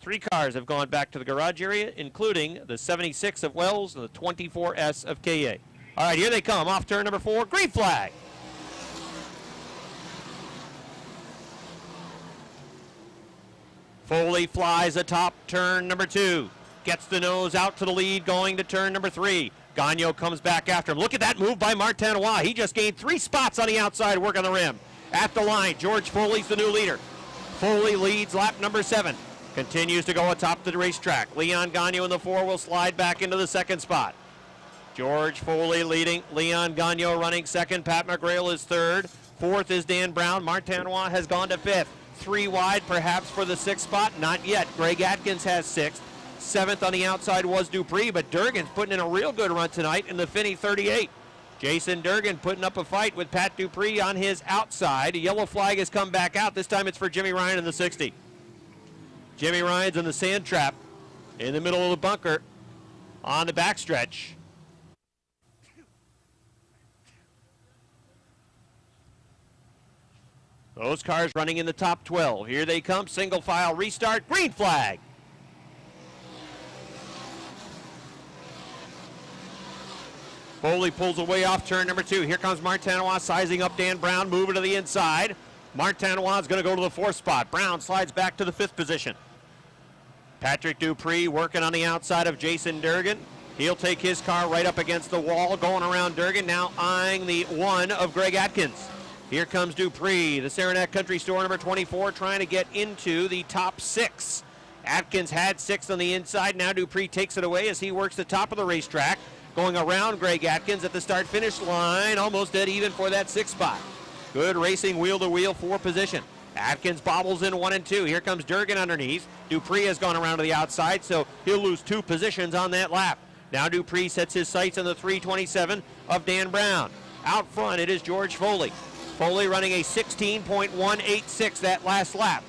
3 cars have gone back to the garage area, including the 76 of Wells and the 24S of Kaye. All right, here they come, off turn number 4, green flag. Foley flies atop turn number 2. Gets the nose out to the lead going to turn number 3. Gagno comes back after him. Look at that move by Martinois. He just gained 3 spots on the outside work on the rim. At the line, George Foley's the new leader. Foley leads lap number 7. Continues to go atop the racetrack. Leon Gagno in the 4 will slide back into the 2nd spot. George Foley leading. Leon Gagno running 2nd. Pat McGrail is 3rd. 4th is Dan Brown. Martinois has gone to 5th. 3 wide perhaps for the 6th spot. Not yet. Greg Atkins has 6th. 7th on the outside was Dupree, but Durgan's putting in a real good run tonight in the Finney 38. Jason Durgan putting up a fight with Pat Dupree on his outside. A yellow flag has come back out. This time it's for Jimmy Ryan in the 60. Jimmy Ryan's in the sand trap in the middle of the bunker on the backstretch. Those cars running in the top 12. Here they come, single file restart, green flag. Foley pulls away off turn number 2. Here comes Martinois sizing up Dan Brown, moving to the inside. Martinois is going to go to the 4th spot. Brown slides back to the 5th position. Patrick Dupree working on the outside of Jason Durgan. He'll take his car right up against the wall, going around Durgan, now eyeing the 1 of Greg Atkins. Here comes Dupree, the Saranac Country Store number 24, trying to get into the top 6. Atkins had 6th on the inside. Now Dupree takes it away as he works the top of the racetrack, going around Greg Atkins at the start-finish line, almost dead even for that 6th spot. Good racing wheel-to-wheel 4 position. Atkins bobbles in 1 and 2. Here comes Durgan underneath. Dupree has gone around to the outside, so he'll lose 2 positions on that lap. Now Dupree sets his sights on the 327 of Dan Brown. Out front, it is George Foley. Foley running a 16.186 that last lap.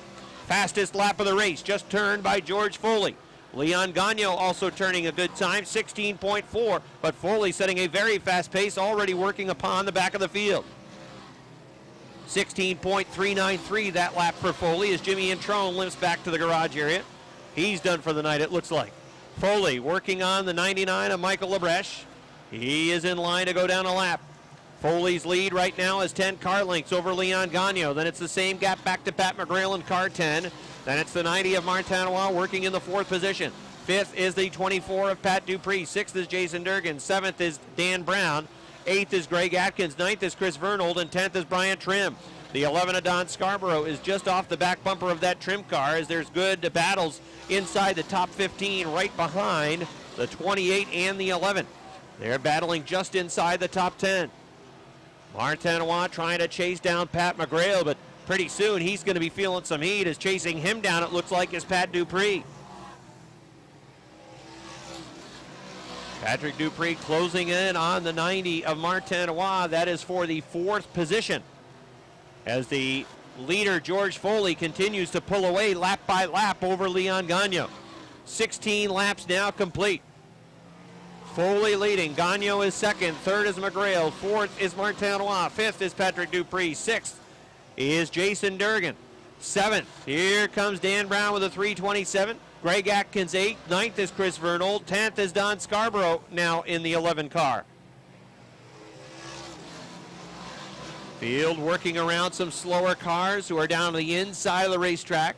Fastest lap of the race, just turned by George Foley. Leon Gagno also turning a good time, 16.4, but Foley setting a very fast pace, already working upon the back of the field. 16.393 that lap for Foley as Jimmy Introne limps back to the garage area. He's done for the night, it looks like. Foley working on the 99 of Michael Lebreche. He is in line to go down a lap. Foley's lead right now is 10 car lengths over Leon Gagno. Then it's the same gap back to Pat McGrail in car 10. Then it's the 90 of Martinois working in the 4th position. 5th is the 24 of Pat Dupree. 6th is Jason Durgan. 7th is Dan Brown. 8th is Greg Atkins. 9th is Chris Vernold. And 10th is Brian Trim. The 11 of Don Scarborough is just off the back bumper of that Trim car as there's good battles inside the top 15 right behind the 28 and the 11. They're battling just inside the top 10. Martinois trying to chase down Pat McGrail, but pretty soon he's going to be feeling some heat as chasing him down, it looks like, is Pat Dupree. Patrick Dupree closing in on the 90 of Martinois. That is for the 4th position as the leader, George Foley, continues to pull away lap by lap over Leon Gagno. 16 laps now complete. Foley leading. Gagnon is second. Third is McGrail. Fourth is Martinois. Fifth is Patrick Dupree. Sixth is Jason Durgan. Seventh, here comes Dan Brown with a 3:27. Greg Atkins 8th. Ninth is Chris Vernold. 10th is Don Scarborough, now in the 11 car. Field working around some slower cars who are down to the inside of the racetrack.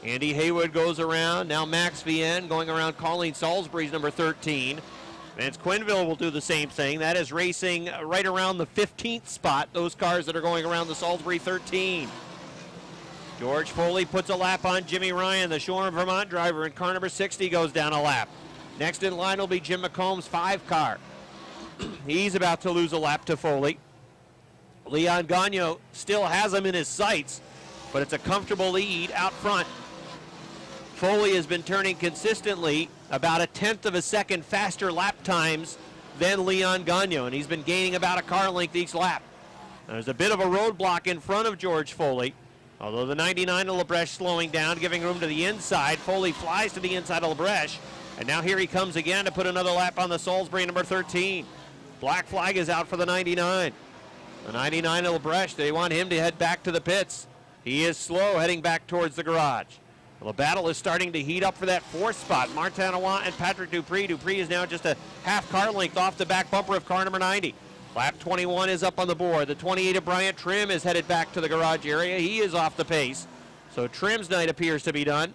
Andy Haywood goes around. Now Max Vienne going around Colleen Salisbury's number 13. Vince Quinville will do the same thing. That is racing right around the 15th spot, those cars that are going around the Salisbury 13. George Foley puts a lap on Jimmy Ryan, the Shoreham, Vermont driver, and car number 60 goes down a lap. Next in line will be Jim McComb's 5 car. He's about to lose a lap to Foley. Leon Gagnon still has him in his sights, but it's a comfortable lead out front. Foley has been turning consistently about 1/10 of a second faster lap times than Leon Gagnon, and he's been gaining about a car length each lap. There's a bit of a roadblock in front of George Foley, although the 99 of LeBrecht slowing down, giving room to the inside. Foley flies to the inside of LeBrecht, and now here he comes again to put another lap on the Salisbury number 13. Black flag is out for the 99. The 99 of LeBrecht, they want him to head back to the pits. He is slow, heading back towards the garage. Well, the battle is starting to heat up for that 4th spot. Martinois and Patrick Dupree. Dupree is now just a half car length off the back bumper of car number 90. Lap 21 is up on the board. The 28 of Bryant Trim is headed back to the garage area. He is off the pace. So Trim's night appears to be done.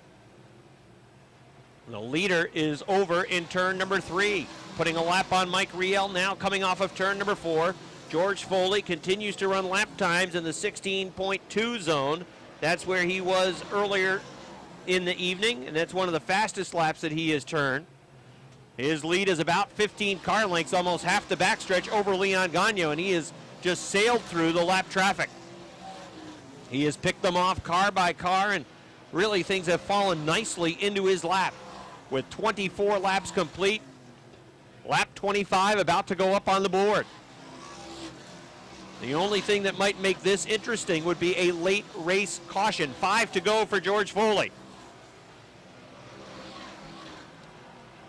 The leader is over in turn number 3. Putting a lap on Mike Riel now coming off of turn number 4. George Foley continues to run lap times in the 16.2 zone. That's where he was earlier in the evening, and that's one of the fastest laps that he has turned. His lead is about 15 car lengths, almost half the backstretch over Leon Gagnon, and he has just sailed through the lap traffic. He has picked them off car by car, and really things have fallen nicely into his lap. With 24 laps complete, lap 25 about to go up on the board. The only thing that might make this interesting would be a late race caution. 5 to go for George Foley.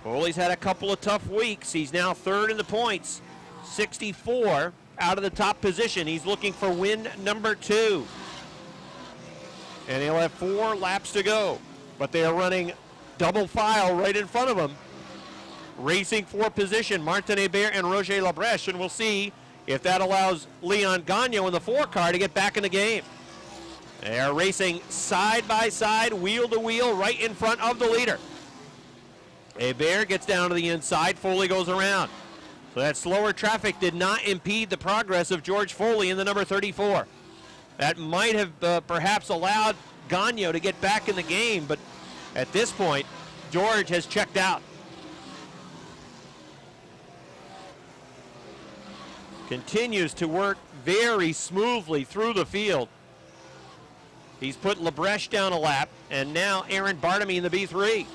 Foley's had a couple of tough weeks. He's now 3rd in the points, 64 out of the top position. He's looking for win number 2. And he'll have 4 laps to go. But they are running double file right in front of him. Racing for position, Martin Hébert and Roger Labreche, and we'll see if that allows Leon Gagnon in the 4 car to get back in the game. They are racing side by side, wheel to wheel, right in front of the leader. Hébert gets down to the inside, Foley goes around. So that slower traffic did not impede the progress of George Foley in the number 34. That might have perhaps allowed Gagnon to get back in the game, but at this point, George has checked out. Continues to work very smoothly through the field. He's put Labreche down a lap, and now Aaron Bartamy in the B3.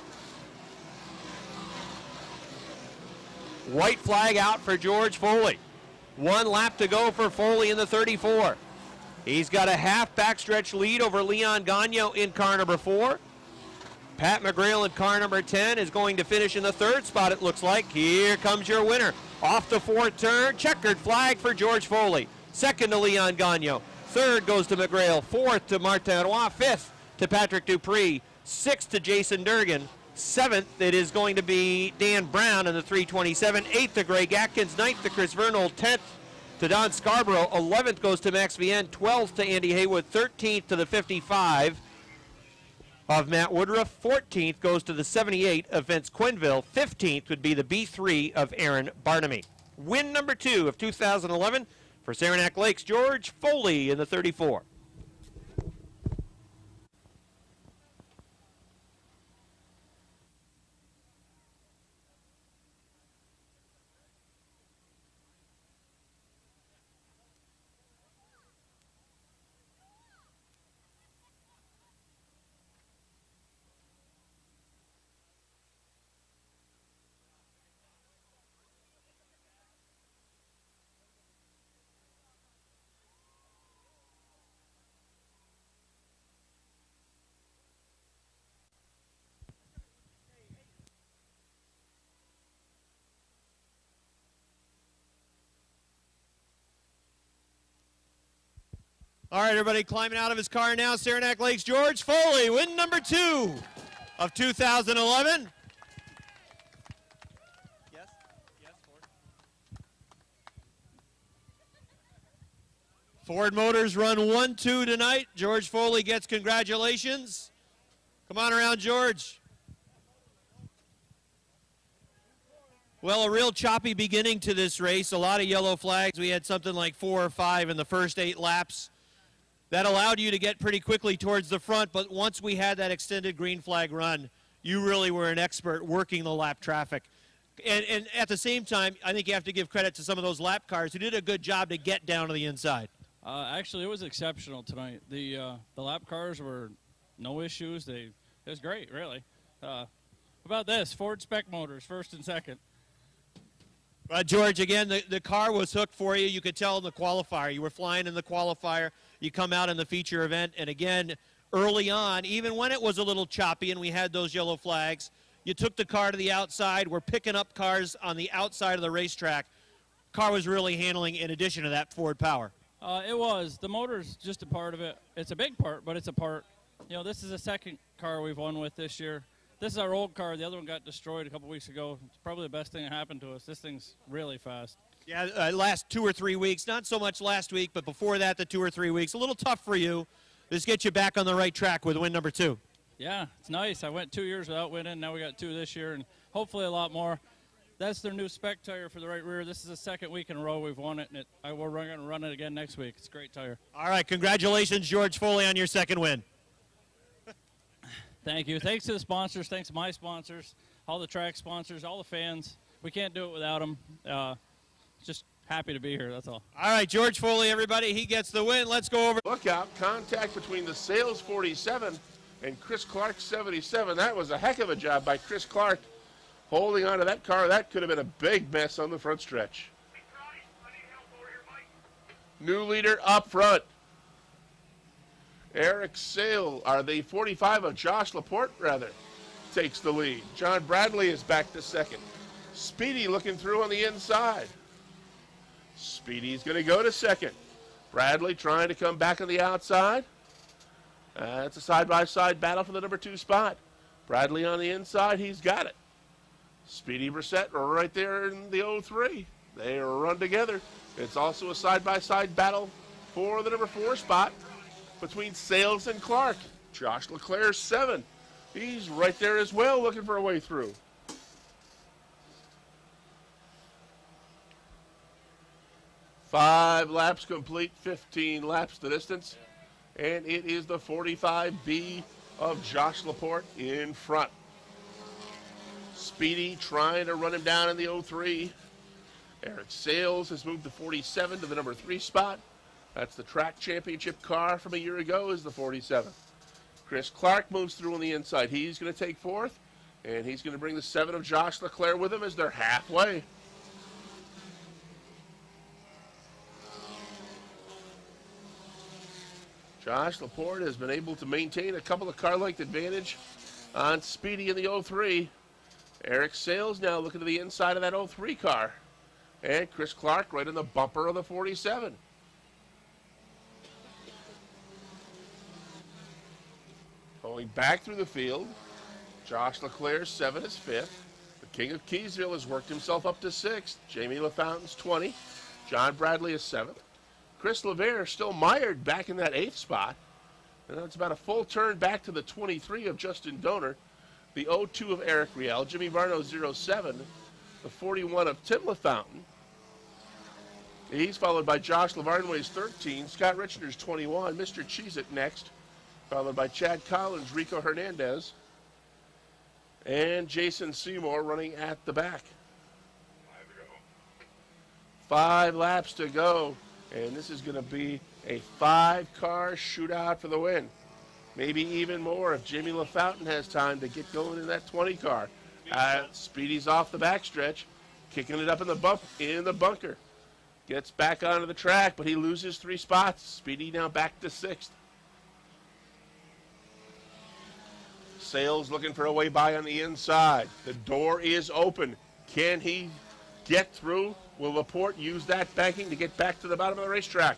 White flag out for George Foley. 1 lap to go for Foley in the 34. He's got a half backstretch lead over Leon Gagnon in car number 4. Pat McGrail in car number 10 is going to finish in the 3rd spot, it looks like. Here comes your winner. Off the 4th turn, checkered flag for George Foley. 2nd to Leon Gagnon. 3rd goes to McGrail. 4th to Martinois. 5th to Patrick Dupree. 6th to Jason Durgan. 7th, it is going to be Dan Brown in the 327. 8th to Greg Atkins. 9th to Chris Vernold. 10th to Don Scarborough. 11th goes to Max Vienne. 12th to Andy Haywood. 13th to the 55 of Matt Woodruff. 14th goes to the 78 of Vince Quinville. 15th would be the B3 of Aaron Bartamy. Win number 2 of 2011 for Saranac Lakes, George Foley in the 34. All right, everybody climbing out of his car now. Saranac Lakes George Foley, win number 2 of 2011. Yes, Ford Motors run 1-2 tonight. George Foley gets congratulations. Come on around, George. Well, a real choppy beginning to this race. A lot of yellow flags. We had something like 4 or 5 in the first 8 laps. That allowed you to get pretty quickly towards the front, but once we had that extended green flag run, you really were an expert working the lap traffic. And at the same time, I think you have to give credit to some of those lap cars who did a good job to get down to the inside. Actually, it was exceptional tonight. The lap cars were no issues. It was great, really. How about this? Ford Spec Motors, first and second. George, again, the car was hooked for you. You could tell in the qualifier. You were flying in the qualifier. You come out in the feature event, and again, early on, even when it was a little choppy and we had those yellow flags, you took the car to the outside. We're picking up cars on the outside of the racetrack. Car was really handling in addition to that Ford power. It was. The motor's just a part of it. It's a big part, but it's a part. You know, this is the second car we've won with this year. This is our old car. The other one got destroyed a couple weeks ago. It's probably the best thing that happened to us. This thing's really fast. Yeah, last 2 or 3 weeks. Not so much last week, but before that, the 2 or 3 weeks. A little tough for you. This gets you back on the right track with win number 2. Yeah, it's nice. I went 2 years without winning. Now we got 2 this year, and hopefully a lot more. That's their new spec tire for the right rear. This is the second week in a row we've won it, and we're going to run it again next week. It's a great tire. All right, congratulations, George Foley, on your second win. Thank you. Thanks to the sponsors. Thanks to my sponsors, all the track sponsors, all the fans. We can't do it without them. Just happy to be here, that's all. All right, George Foley, everybody, he gets the win. Let's go over. Look out, contact between the Sales 47 and Chris Clark 77. That was a heck of a job by Chris Clark holding onto that car. That could have been a big mess on the front stretch. New leader up front. Eric Sale, or the 45 of Josh Laporte, rather, takes the lead. John Bradley is back to second. Speedy looking through on the inside. Speedy's going to go to second. Bradley trying to come back on the outside. It's a side-by-side battle for the number 2 spot. Bradley on the inside, he's got it. Speedy Brissett right there in the 03. They run together. It's also a side-by-side battle for the number 4 spot between Sales and Clark. Josh Leclerc 7. He's right there as well, looking for a way through. Five laps complete, 15 laps the distance. And it is the 45B of Josh Laporte in front. Speedy trying to run him down in the 03. Eric Sales has moved the 47 to the number 3 spot. That's the track championship car from a year ago, is the 47. Chris Clark moves through on the inside. He's going to take 4th, and he's going to bring the 7 of Josh Leclerc with him as they're halfway. Josh Laporte has been able to maintain a couple of car-length advantage on Speedy in the 03. Eric Sales now looking to the inside of that 03 car. And Chris Clark right in the bumper of the 47. Going back through the field, Josh Leclerc 7 is 5th. The King of Keysville has worked himself up to 6th. Jamie LaFountain's 20. John Bradley is 7th. Chris LeVere still mired back in that 8th spot. And that's about a full turn back to the 23 of Justin Donor. The 02 of Eric Riel. Jimmy Varno 07. The 41 of Tim LaFountain. He's followed by Josh Lavarnway's 13. Scott Richner's 21. Mr. Cheez-It next. Followed by Chad Collins, Rico Hernandez. And Jason Seymour running at the back. 5 laps to go. And this is going to be a 5-car shootout for the win. Maybe even more if Jimmy LaFountain has time to get going in that 20 car. Speedy's off the backstretch, kicking it up in the bunker. Gets back onto the track, but he loses 3 spots. Speedy now back to 6th. Sales looking for a way by on the inside. The door is open. Can he get through? Will Laporte use that banking to get back to the bottom of the racetrack?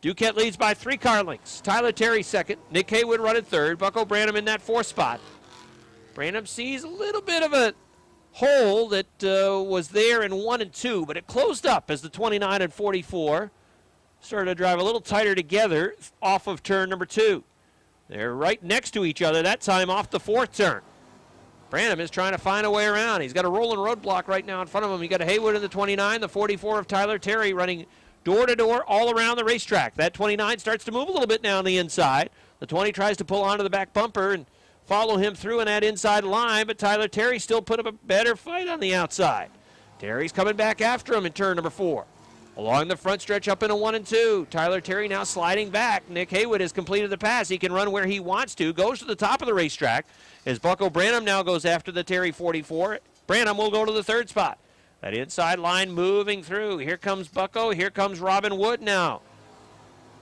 Duquette leads by 3 car lengths. Tyler Terry second. Nick Haywood running third. Bucko Branham in that 4th spot. Branham sees a little bit of a hole that was there in 1 and 2, but it closed up as the 29 and 44 started to drive a little tighter together off of turn number 2. They're right next to each other that time off the 4th turn. Branham is trying to find a way around. He's got a rolling roadblock right now in front of him. You got a Haywood in the 29, the 44 of Tyler Terry running door to door all around the racetrack. That 29 starts to move a little bit now on the inside. The 20 tries to pull onto the back bumper and follow him through in that inside line, but Tyler Terry still put up a better fight on the outside. Terry's coming back after him in turn number 4. Along the front stretch up into 1 and 2. Tyler Terry now sliding back. Nick Haywood has completed the pass. He can run where he wants to. Goes to the top of the racetrack as Bucko Branham now goes after the Terry 44. Branham will go to the 3rd spot. That inside line moving through. Here comes Bucko. Here comes Robin Wood now.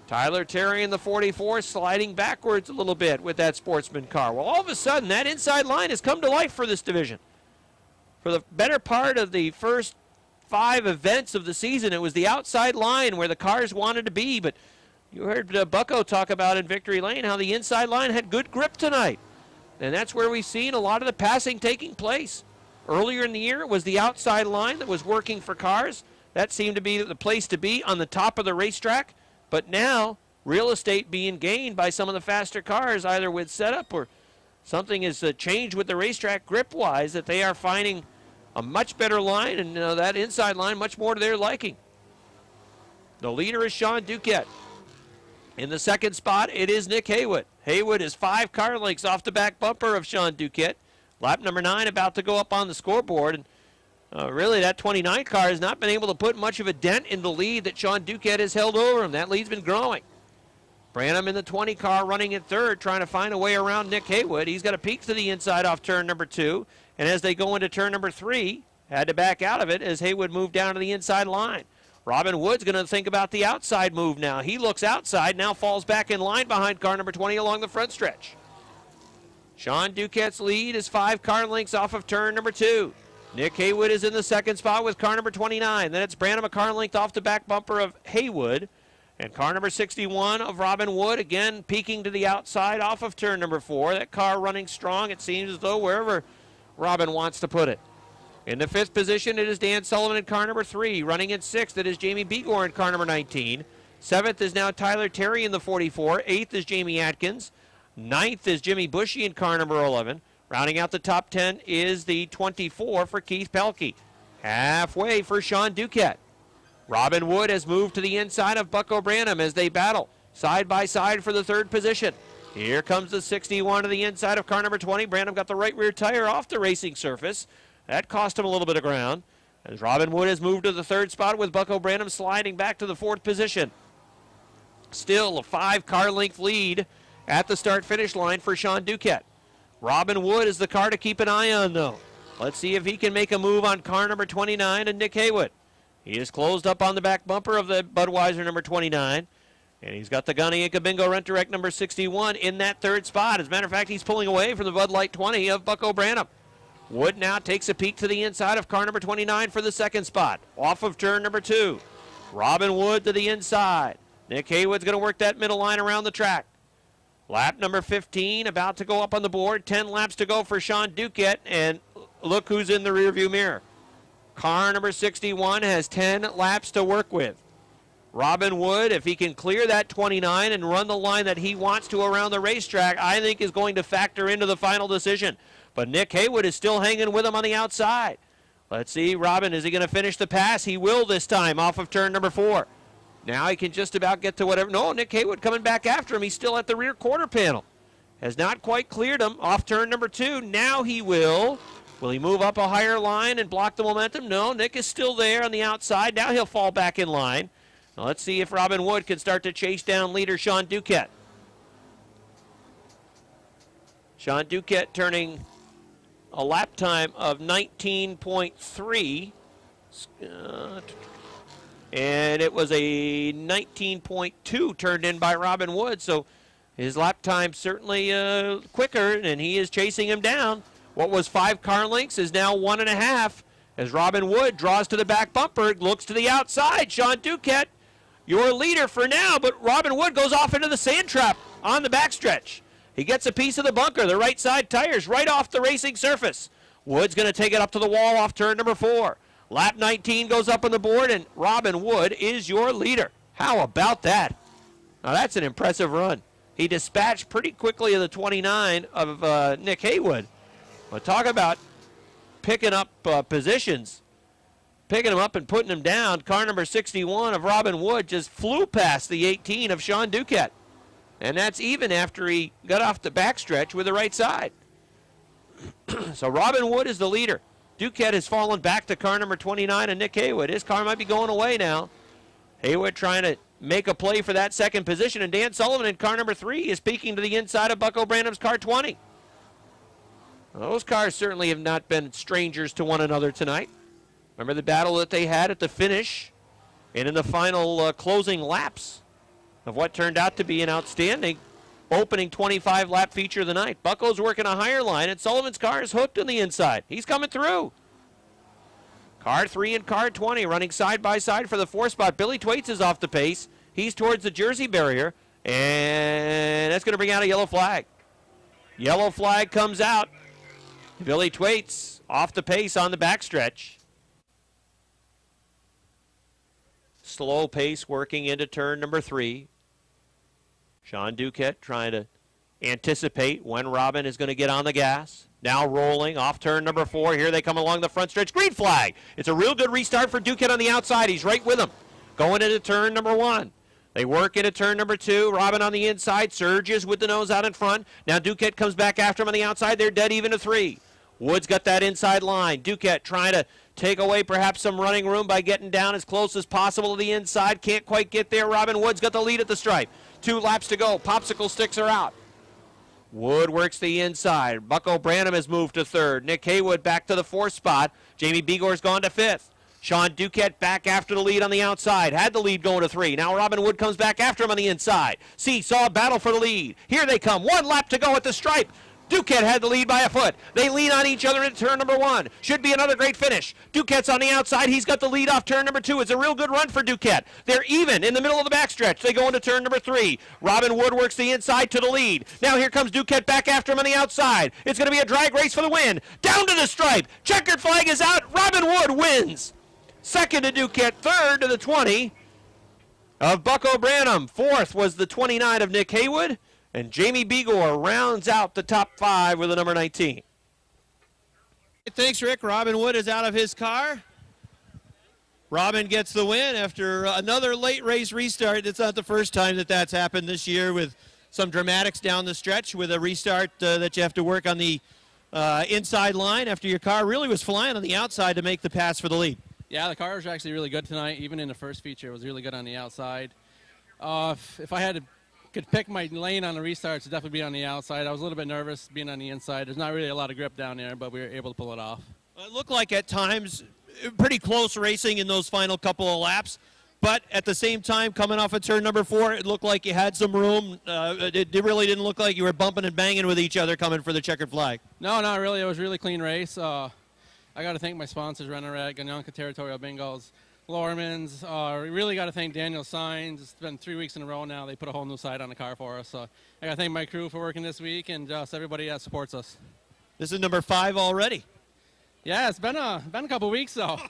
Tyler Terry in the 44 sliding backwards a little bit with that Sportsman car. Well, all of a sudden, that inside line has come to life for this division. For the better part of the first 5 events of the season, it was the outside line where the cars wanted to be, but you heard Bucko talk about in Victory Lane how the inside line had good grip tonight. And that's where we've seen a lot of the passing taking place. Earlier in the year, it was the outside line that was working for cars. That seemed to be the place to be on the top of the racetrack. But now, real estate being gained by some of the faster cars, either with setup or something has changed with the racetrack grip-wise, that they are finding a much better line, and that inside line much more to their liking. The leader is Sean Duquette. In the 2nd spot, it is Nick Haywood. Haywood is 5 car lengths off the back bumper of Sean Duquette. Lap number 9 about to go up on the scoreboard. And really, that 29 car has not been able to put much of a dent in the lead that Sean Duquette has held over him. That lead's been growing. Branham in the 20 car running in 3rd, trying to find a way around Nick Haywood. He's got a peek to the inside off turn number 2. And as they go into turn number 3, had to back out of it as Haywood moved down to the inside line. Robin Wood's going to think about the outside move now. He looks outside, now falls back in line behind car number 20 along the front stretch. Sean Duquette's lead is 5 car lengths off of turn number 2. Nick Haywood is in the 2nd spot with car number 29. Then it's Branham a car length off the back bumper of Haywood. And car number 61 of Robin Wood, again peeking to the outside off of turn number 4. That car running strong, it seems as though wherever Robin wants to put it. In the 5th position, it is Dan Sullivan in car number 3. Running in 6th, it is Jamie Begor in car number 19. 7th is now Tyler Terry in the 44. 8th is Jamie Atkins. 9th is Jimmy Bushy in car number 11. Rounding out the top 10 is the 24 for Keith Pelkey. Halfway for Sean Duquette. Robin Wood has moved to the inside of Bucko Branham as they battle side by side for the 3rd position. Here comes the 61 to the inside of car number 20. Branham got the right rear tire off the racing surface. That cost him a little bit of ground. As Robin Wood has moved to the 3rd spot with Bucko Branham sliding back to the 4th position. Still a 5 car length lead at the start-finish line for Sean Duquette. Robin Wood is the car to keep an eye on, though. Let's see if he can make a move on car number 29 and Nick Haywood. He is closed up on the back bumper of the Budweiser number 29. And he's got the Gunny Inca Bingo Rent Direct number 61 in that 3rd spot. As a matter of fact, he's pulling away from the Bud Light 20 of Bucko Branham. Wood now takes a peek to the inside of car number 29 for the 2nd spot. Off of turn number 2. Robin Wood to the inside. Nick Haywood's going to work that middle line around the track. Lap number 15 about to go up on the board. 10 laps to go for Sean Duquette. And look who's in the rearview mirror. Car number 61 has 10 laps to work with. Robin Wood, if he can clear that 29 and run the line that he wants to around the racetrack, I think is going to factor into the final decision. But Nick Haywood is still hanging with him on the outside. Let's see, Robin, is he going to finish the pass? He will this time off of turn number 4. Now he can just about get to whatever. No, Nick Haywood coming back after him. He's still at the rear quarter panel. Has not quite cleared him off turn number 2. Now he will. Will he move up a higher line and block the momentum? No, Nick is still there on the outside. Now he'll fall back in line. Now let's see if Robin Wood can start to chase down leader Sean Duquette. Sean Duquette turning a lap time of 19.3. And it was a 19.2 turned in by Robin Wood. So his lap time certainly quicker, and he is chasing him down. What was 5 car lengths is now 1.5. As Robin Wood draws to the back bumper, looks to the outside. Sean Duquette your leader for now, but Robin Wood goes off into the sand trap on the backstretch. He gets a piece of the bunker, the right side tires, right off the racing surface. Wood's going to take it up to the wall off turn number 4. Lap 19 goes up on the board, and Robin Wood is your leader. How about that? Now, that's an impressive run. He dispatched pretty quickly of the 29 of Nick Haywood. Well, talk about picking up positions, picking him up and putting him down. Car number 61 of Robin Wood just flew past the 18 of Sean Duquette. And that's even after he got off the backstretch with the right side. So Robin Wood is the leader. Duquette has fallen back to car number 29 and Nick Haywood. His car might be going away now. Haywood trying to make a play for that second position, and Dan Sullivan in car number 3 is peeking to the inside of Bucko Branham's car 20. Those cars certainly have not been strangers to one another tonight. Remember the battle that they had at the finish and in the final closing laps of what turned out to be an outstanding opening 25-lap feature of the night. Bucko's working a higher line, and Sullivan's car is hooked on the inside. He's coming through. Car 3 and car 20 running side by side for the 4 spot. Billy Twaits is off the pace. He's towards the Jersey barrier, and that's going to bring out a yellow flag. Yellow flag comes out. Billy Twaits off the pace on the backstretch. Slow pace working into turn number 3. Sean Duquette trying to anticipate when Robin is going to get on the gas. Now rolling off turn number 4. Here they come along the front stretch. Green flag. It's a real good restart for Duquette on the outside. He's right with him. Going into turn number 1. They work into turn number 2. Robin on the inside. Surges with the nose out in front. Now Duquette comes back after him on the outside. They're dead even to 3. Wood's got that inside line. Duquette trying to take away perhaps some running room by getting down as close as possible to the inside. Can't quite get there. Robin Wood's got the lead at the stripe. 2 laps to go. Popsicle sticks are out. Wood works the inside. Bucko Branham has moved to 3rd. Nick Haywood back to the 4th spot. Jamie Begor's gone to 5th. Sean Duquette back after the lead on the outside. Had the lead going to 3. Now Robin Wood comes back after him on the inside. Saw a battle for the lead. Here they come. 1 lap to go at the stripe. Duquette had the lead by a foot. They lean on each other into turn number 1. Should be another great finish. Duquette's on the outside. He's got the lead off turn number 2. It's a real good run for Duquette. They're even in the middle of the backstretch. They go into turn number 3. Robin Wood works the inside to the lead. Now here comes Duquette back after him on the outside. It's going to be a drag race for the win. Down to the stripe. Checkered flag is out. Robin Wood wins. 2nd to Duquette. 3rd to the 20 of Bucko Branham. 4th was the 29 of Nick Haywood. And Jamie Begor rounds out the top 5 with the number 19. Thanks, Rick. Robin Wood is out of his car. Robin gets the win after another late race restart. It's not the first time that that's happened this year, with some dramatics down the stretch with a restart that you have to work on the inside line after your car really was flying on the outside to make the pass for the lead. Yeah, the car was actually really good tonight. Even in the first feature, it was really good on the outside. If I had to could pick my lane on the restarts, to definitely be on the outside. I was a little bit nervous being on the inside. There's not really a lot of grip down there, but we were able to pull it off. It looked like at times pretty close racing in those final couple of laps, but at the same time, coming off of turn number 4, it looked like you had some room. It really didn't look like you were bumping and banging with each other coming for the checkered flag. No, not really. It was a really clean race. I got to thank my sponsors, Rennerag, Ganyanka Territorial Bingos, Lorman's. We really got to thank Daniel Signs. It's been 3 weeks in a row now. They put a whole new side on the car for us. So I got to thank my crew for working this week, and just everybody that supports us. This is number 5 already. Yeah, it's been a couple weeks though.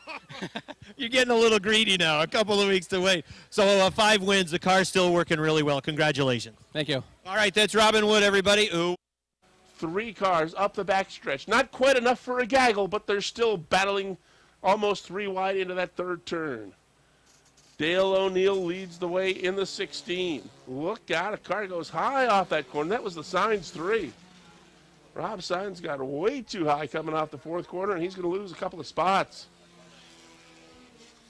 You're getting a little greedy now. A couple of weeks to wait. So 5 wins. The car's still working really well. Congratulations. Thank you. All right, that's Robin Wood, everybody. Ooh. 3 cars up the backstretch. Not quite enough for a gaggle, but they're still battling almost 3 wide into that 3rd turn. Dale O'Neill leads the way in the 16. Look out, a car goes high off that corner. That was the Signs 3. Rob Signs got way too high coming off the 4th corner, and he's going to lose a couple of spots.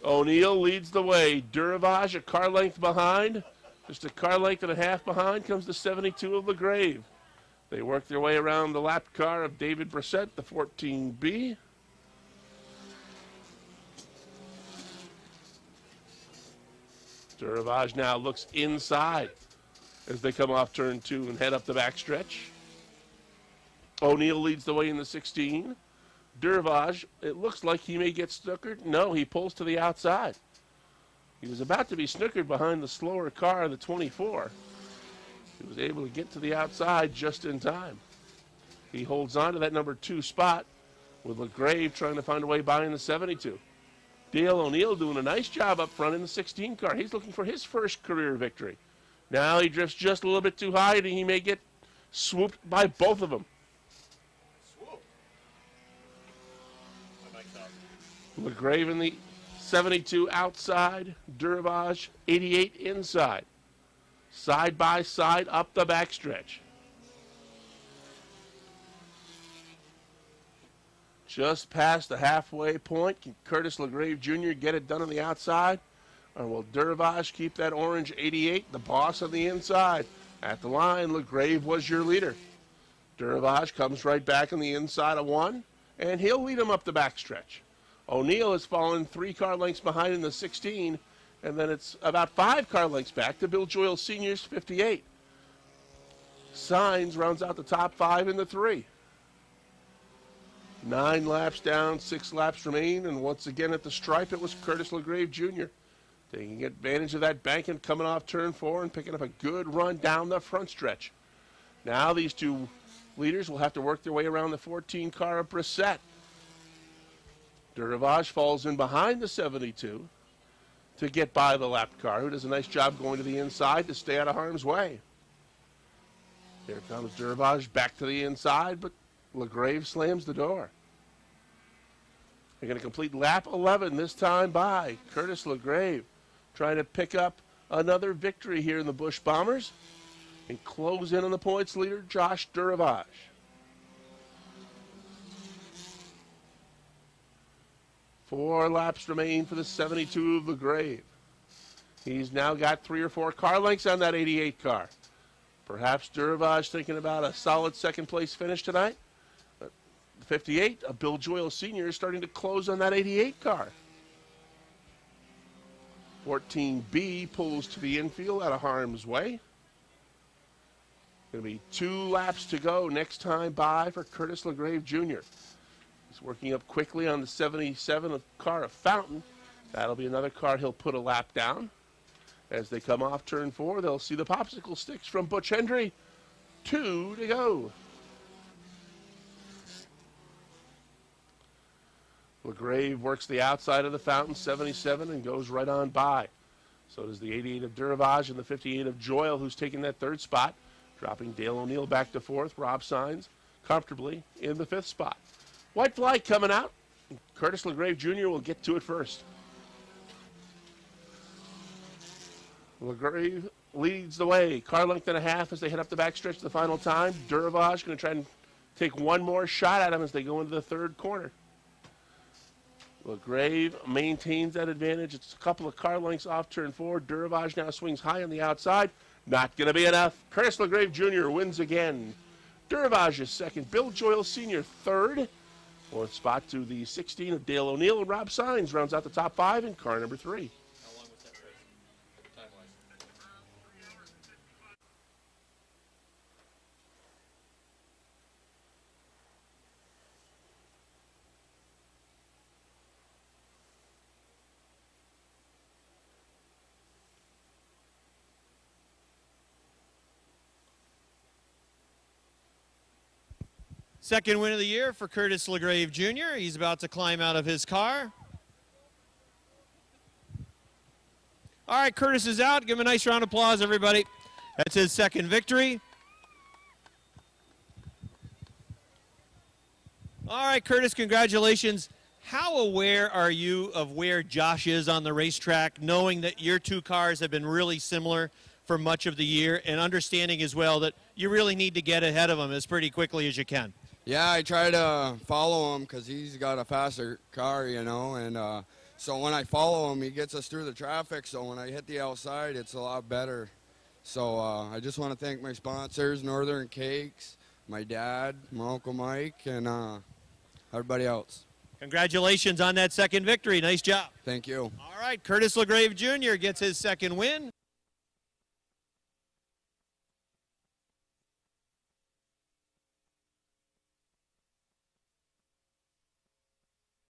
O'Neill leads the way. Duravage a car length behind. Just a car length and a half behind comes the 72 of LaGrave. They work their way around the lap car of David Brissett, the 14B. Duravage now looks inside as they come off turn 2 and head up the backstretch. O'Neill leads the way in the 16. Duravage, it looks like he may get stuckered. No, he pulls to the outside. He was about to be snookered behind the slower car, the 24. He was able to get to the outside just in time. He holds on to that number 2 spot with LaGrave trying to find a way by in the 72. Dale O'Neill doing a nice job up front in the 16 car. He's looking for his first career victory. Now he drifts just a little bit too high and he may get swooped by both of them. LaGrave in the 72 outside, Duravage 88 inside. Side by side up the backstretch. Just past the halfway point, can Curtis LaGrave Jr. get it done on the outside? Or will Duravage keep that orange 88, the boss on the inside? At the line, LaGrave was your leader. Duravage comes right back on the inside of 1, and he'll lead him up the backstretch. O'Neill has fallen 3 car lengths behind in the 16, and then it's about 5 car lengths back to Bill Joyle Sr.'s 58. Signs rounds out the top 5 in the 3. 9 laps down, 6 laps remain, and once again at the stripe, it was Curtis LaGrave Jr. taking advantage of that banking coming off turn 4 and picking up a good run down the front stretch. Now these 2 leaders will have to work their way around the 14 car of Brissett. Duravage falls in behind the 72 to get by the lapped car, who does a nice job going to the inside to stay out of harm's way. Here comes Duravage back to the inside, but LaGrave slams the door. They're going to complete lap 11 this time by Curtis LaGrave, trying to pick up another victory here in the Busch Bombers and close in on the points leader, Josh Duravage. Four laps remain for the 72 of LaGrave. He's now got 3 or 4 car lengths on that 88 car. Perhaps Duravage thinking about a solid second place finish tonight. But the 58 of Bill Joyle Sr. is starting to close on that 88 car. 14B pulls to the infield out of harm's way. Going to be 2 laps to go next time by for Curtis LaGrave Jr. He's working up quickly on the 77 of car of Fountain. That'll be another car he'll put a lap down. As they come off turn 4, they'll see the popsicle sticks from Butch Hendry. 2 to go. LaGrave works the outside of the Fountain 77 and goes right on by. So does the 88 of Duravage and the 58 of Joyle, who's taking that 3rd spot, dropping Dale O'Neill back to 4th. Rob Signs comfortably in the 5th spot. White flag coming out. Curtis LaGrave Jr. will get to it first. LaGrave leads the way. Car length and a half as they head up the backstretch the final time. Duravage going to try and take one more shot at him as they go into the 3rd corner. LaGrave maintains that advantage. It's a couple of car lengths off turn 4. Duravage now swings high on the outside. Not going to be enough. Curtis LaGrave Jr. wins again. Duravage is 2nd. Bill Joyle Sr. 3rd. 4th spot to the 16 of Dale O'Neill, and Rob Signs rounds out the top 5 in car number 3. How long was that race, time-wise? Second win of the year for Curtis LaGrave Jr. He's about to climb out of his car. All right, Curtis is out. Give him a nice round of applause, everybody. That's his 2nd victory. All right, Curtis, congratulations. How aware are you of where Josh is on the racetrack, knowing that your 2 cars have been really similar for much of the year, and understanding as well that you really need to get ahead of him as pretty quickly as you can? Yeah, I try to follow him because he's got a faster car, you know, and so when I follow him, he gets us through the traffic, so when I hit the outside, it's a lot better. So I just want to thank my sponsors, Northern Cakes, my dad, my Uncle Mike, and everybody else. Congratulations on that 2nd victory. Nice job. Thank you. All right, Curtis LaGrave Jr. gets his 2nd win.